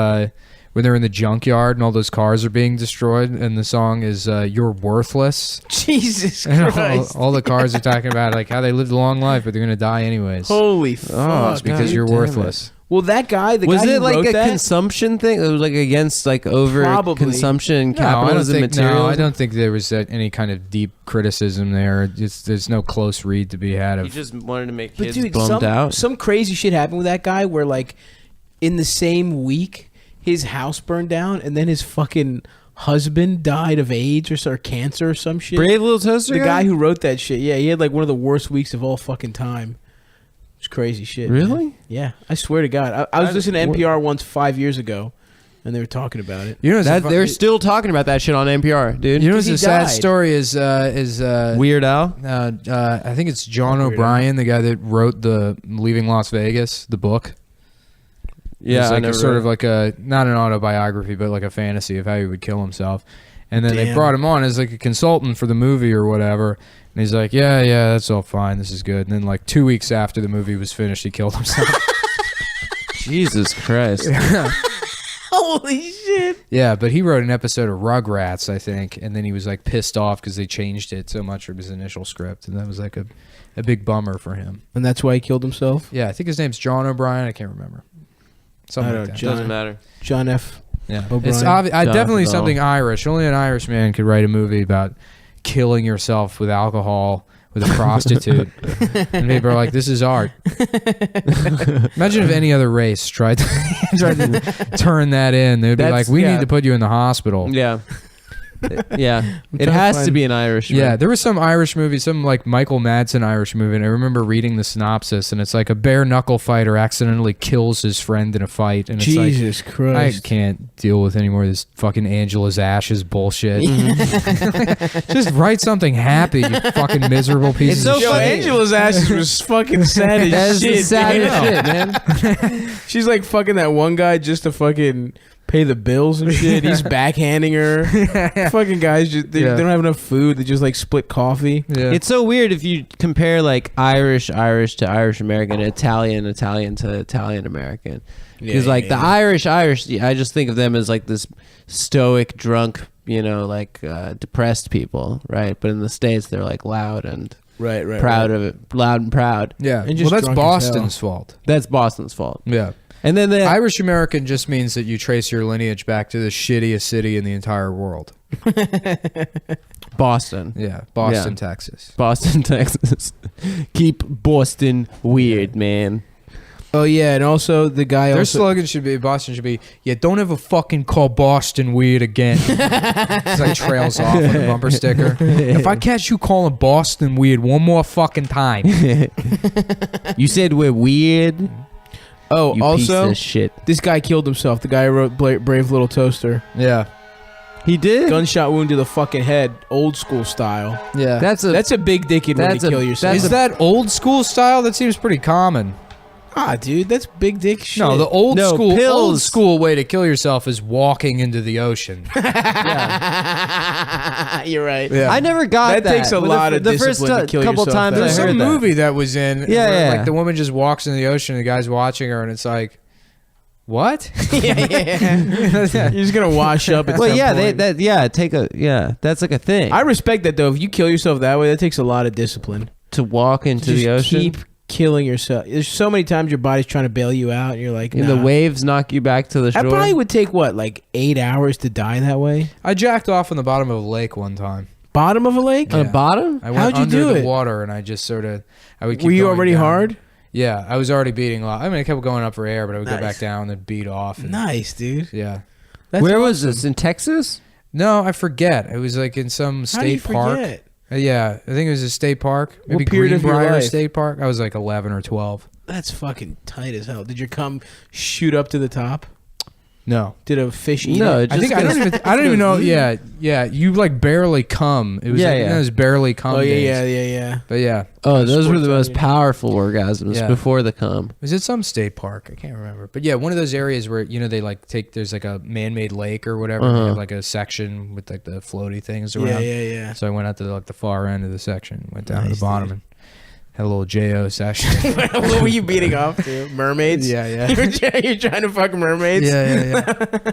when they're in the junkyard and all those cars are being destroyed, and the song is "You're Worthless." Jesus And Christ. all the cars are talking about like how they lived a long life, but they're gonna die anyways. Holy fuck. It's because God you're damn it. worthless. Well, that guy, the Was guy it who like wrote a that, consumption thing? It was like against like over Probably. consumption and No, I don't capitalism think. material. No, I don't think there was any kind of deep criticism there. There's no close read to be had He of. just wanted to make but kids dude, bummed out. some crazy shit happened with that guy where like in the same week his house burned down and then his fucking husband died of AIDS or cancer or some shit. Brave Little Toaster. The guy who wrote that shit, yeah, he had like one of the worst weeks of all fucking time. It's crazy shit. Really? man. Yeah, I swear to God. I was listening to NPR once 5 years ago, and they were talking about it. You know, That, they're still talking about that shit on NPR, dude. You know, what's he a sad died. story is Weird Al. I think it's John Weird O'Brien, the guy that wrote the Leaving Las Vegas, the book. Yeah, it's I like never sort read of like a not an autobiography, but like a fantasy of how he would kill himself. And then they Damn. brought him on as like a consultant for the movie or whatever. And he's like, yeah, that's all fine. This is good. And then like 2 weeks after the movie was finished, he killed himself. Jesus Christ. Holy shit! Yeah, but he wrote an episode of Rugrats, I think, and then he was like pissed off because they changed it so much from his initial script, and that was like a big bummer for him. And that's why he killed himself. Yeah, I think his name's John O'Brien. I can't remember. Something I like don't- that. John- Doesn't matter. John F. Yeah, O'Brien. it's definitely John something Irish. Only an Irish man could write a movie about killing yourself with alcohol with a prostitute, and people are like, "This is art." Imagine if any other race tried to turn that in. They'd be That's- like, "We yeah. need to put you in the hospital." Yeah. Yeah. It trying to has to find- be an Irish. Yeah, there was some Irish movie, some like Michael Madsen Irish movie, and I remember reading the synopsis, and it's like a bare knuckle fighter accidentally kills his friend in a fight, and it's like, Jesus I Christ! can't deal with any more of this fucking Angela's Ashes bullshit. Just write something happy, you fucking miserable piece It's of so shit. Yo, funny. Angela's ashes was fucking sad as That's shit. the saddest dude. shit, man. She's like fucking that one guy just to fucking pay the bills and shit. He's backhanding her. Fucking guys, just, they don't have enough food. They just like split coffee. Yeah. It's so weird if you compare like Irish to Irish American, Italian to Italian American. Because like the Irish, I just think of them as like this stoic, drunk, like depressed people, right? But in the States, they're like loud and right, proud of it, loud and proud. Yeah, And just well, that's drunk as hell. Boston's fault. That's Boston's fault. Yeah. And then the Irish American just means that you trace your lineage back to the shittiest city in the entire world. Boston. Yeah, Boston, Yeah. Texas. Boston, Texas. Keep Boston weird, man. Oh yeah, and also the guy Their also. slogan should be, Boston should be, yeah, don't ever fucking call Boston weird again. It's like trails off on the bumper sticker. If I catch you calling Boston weird one more fucking time. You said we're weird. Oh, You also piece of shit. this guy killed himself. The guy who wrote Brave Little Toaster. Yeah. He did. Gunshot wound to the fucking head, old school style. Yeah. That's That's a big dickhead way that's to a- kill yourself. Is that old school style? That seems pretty common. dude, that's big dick shit. No, the old No, school pills. way to kill yourself is walking into the ocean. You're right. Yeah. I never got that. That takes a lot of the first discipline to kill couple yourself times that I There's way. heard some that. movie that was in Yeah, where, yeah. like the woman just walks in the ocean and the guy's watching her and it's like, what? yeah. You're just gonna wash up. At Well, some yeah, point. that's like a thing. I respect that though. If you kill yourself that way, that takes a lot of discipline. to walk into Just the ocean. keep killing yourself. There's so many times your body's trying to bail you out, and you're like, and nah. the waves knock you back to the That shore. probably would take what, like 8 hours to die that way. I jacked off on the bottom of a lake one time. Bottom of a lake. On Yeah. the bottom? I went How'd you under do the it? water and I just sort of, I would keep Were you going already down. hard? Yeah, I was already beating off. I mean, I kept going up for air, but I would go Nice. back down and beat off. And, Nice, dude. Yeah. That's Where was awesome. this? In Texas? No, I forget. It was like in some How do you state park. forget? Yeah, I think it was a state park. Maybe What period of your Greenbrier life? State Park. I was like 11 or 12. That's fucking tight as hell. Did your cum shoot up to the top? No. Did a fish eat No, it? I think I don't even know. Yeah, yeah. You like barely come. It was Yeah, like, yeah. It was barely come. Oh yeah, days. yeah. But yeah, Oh, those were the sports most area. powerful orgasms Yeah. before the cum. was it some state park? I can't remember. But yeah, one of those areas where they like take. There's like a man-made lake or whatever. And they have like a section with like the floaty things around. Yeah. So I went out to like the far end of the section, went down to Nice, the bottom, dude. and had a little JO session. What were you beating off to? Mermaids? Yeah. You're trying to fuck mermaids? Yeah.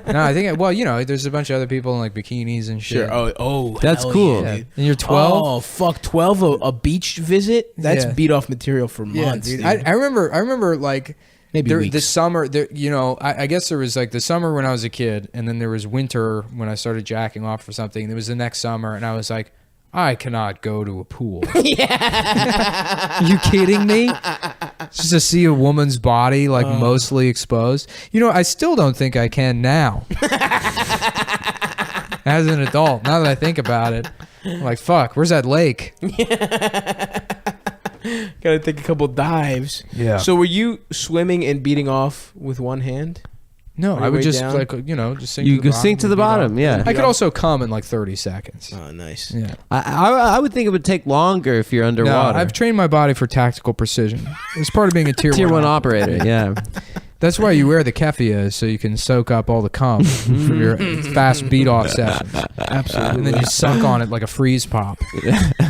No, I think. Well, there's a bunch of other people in like bikinis and shit. Sure. Oh, That's hell cool. yeah, Yeah. dude. And you're 12. Oh fuck, 12 a beach visit? That's Yeah. beat off material for Yeah, months, dude. dude. I remember like Maybe the weeks. summer. I guess there was like the summer when I was a kid, and then there was winter when I started jacking off for something. There was the next summer, and I was like, I cannot go to a pool. Yeah. You kidding me? Just to see a woman's body like mostly exposed. I still don't think I can now. As an adult, now that I think about it, I'm like, fuck, where's that lake? Gotta take a couple dives. Yeah. So were you swimming and beating off with one hand? No, On I your would way just down? just sink You to the could bottom sink to and the beat off. bottom, yeah. I could also come in like 30 seconds. Oh, nice. Yeah. I would think it would take longer if you're No, underwater. I've trained my body for tactical precision. It's part of being a tier Tier 1 operator. operator, yeah. That's why you wear the keffiyehs, so you can soak up all the cum for your fast beat off sessions. Absolutely. And then you suck on it like a freeze pop.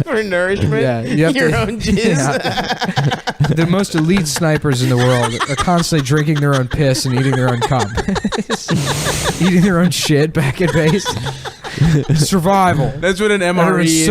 For nourishment? Yeah, you have Your to- own jizz? Yeah. The most elite snipers in the world are constantly drinking their own piss and eating their own cum. Eating their own shit back at base. Survival. That's what an Everyone's MRE is.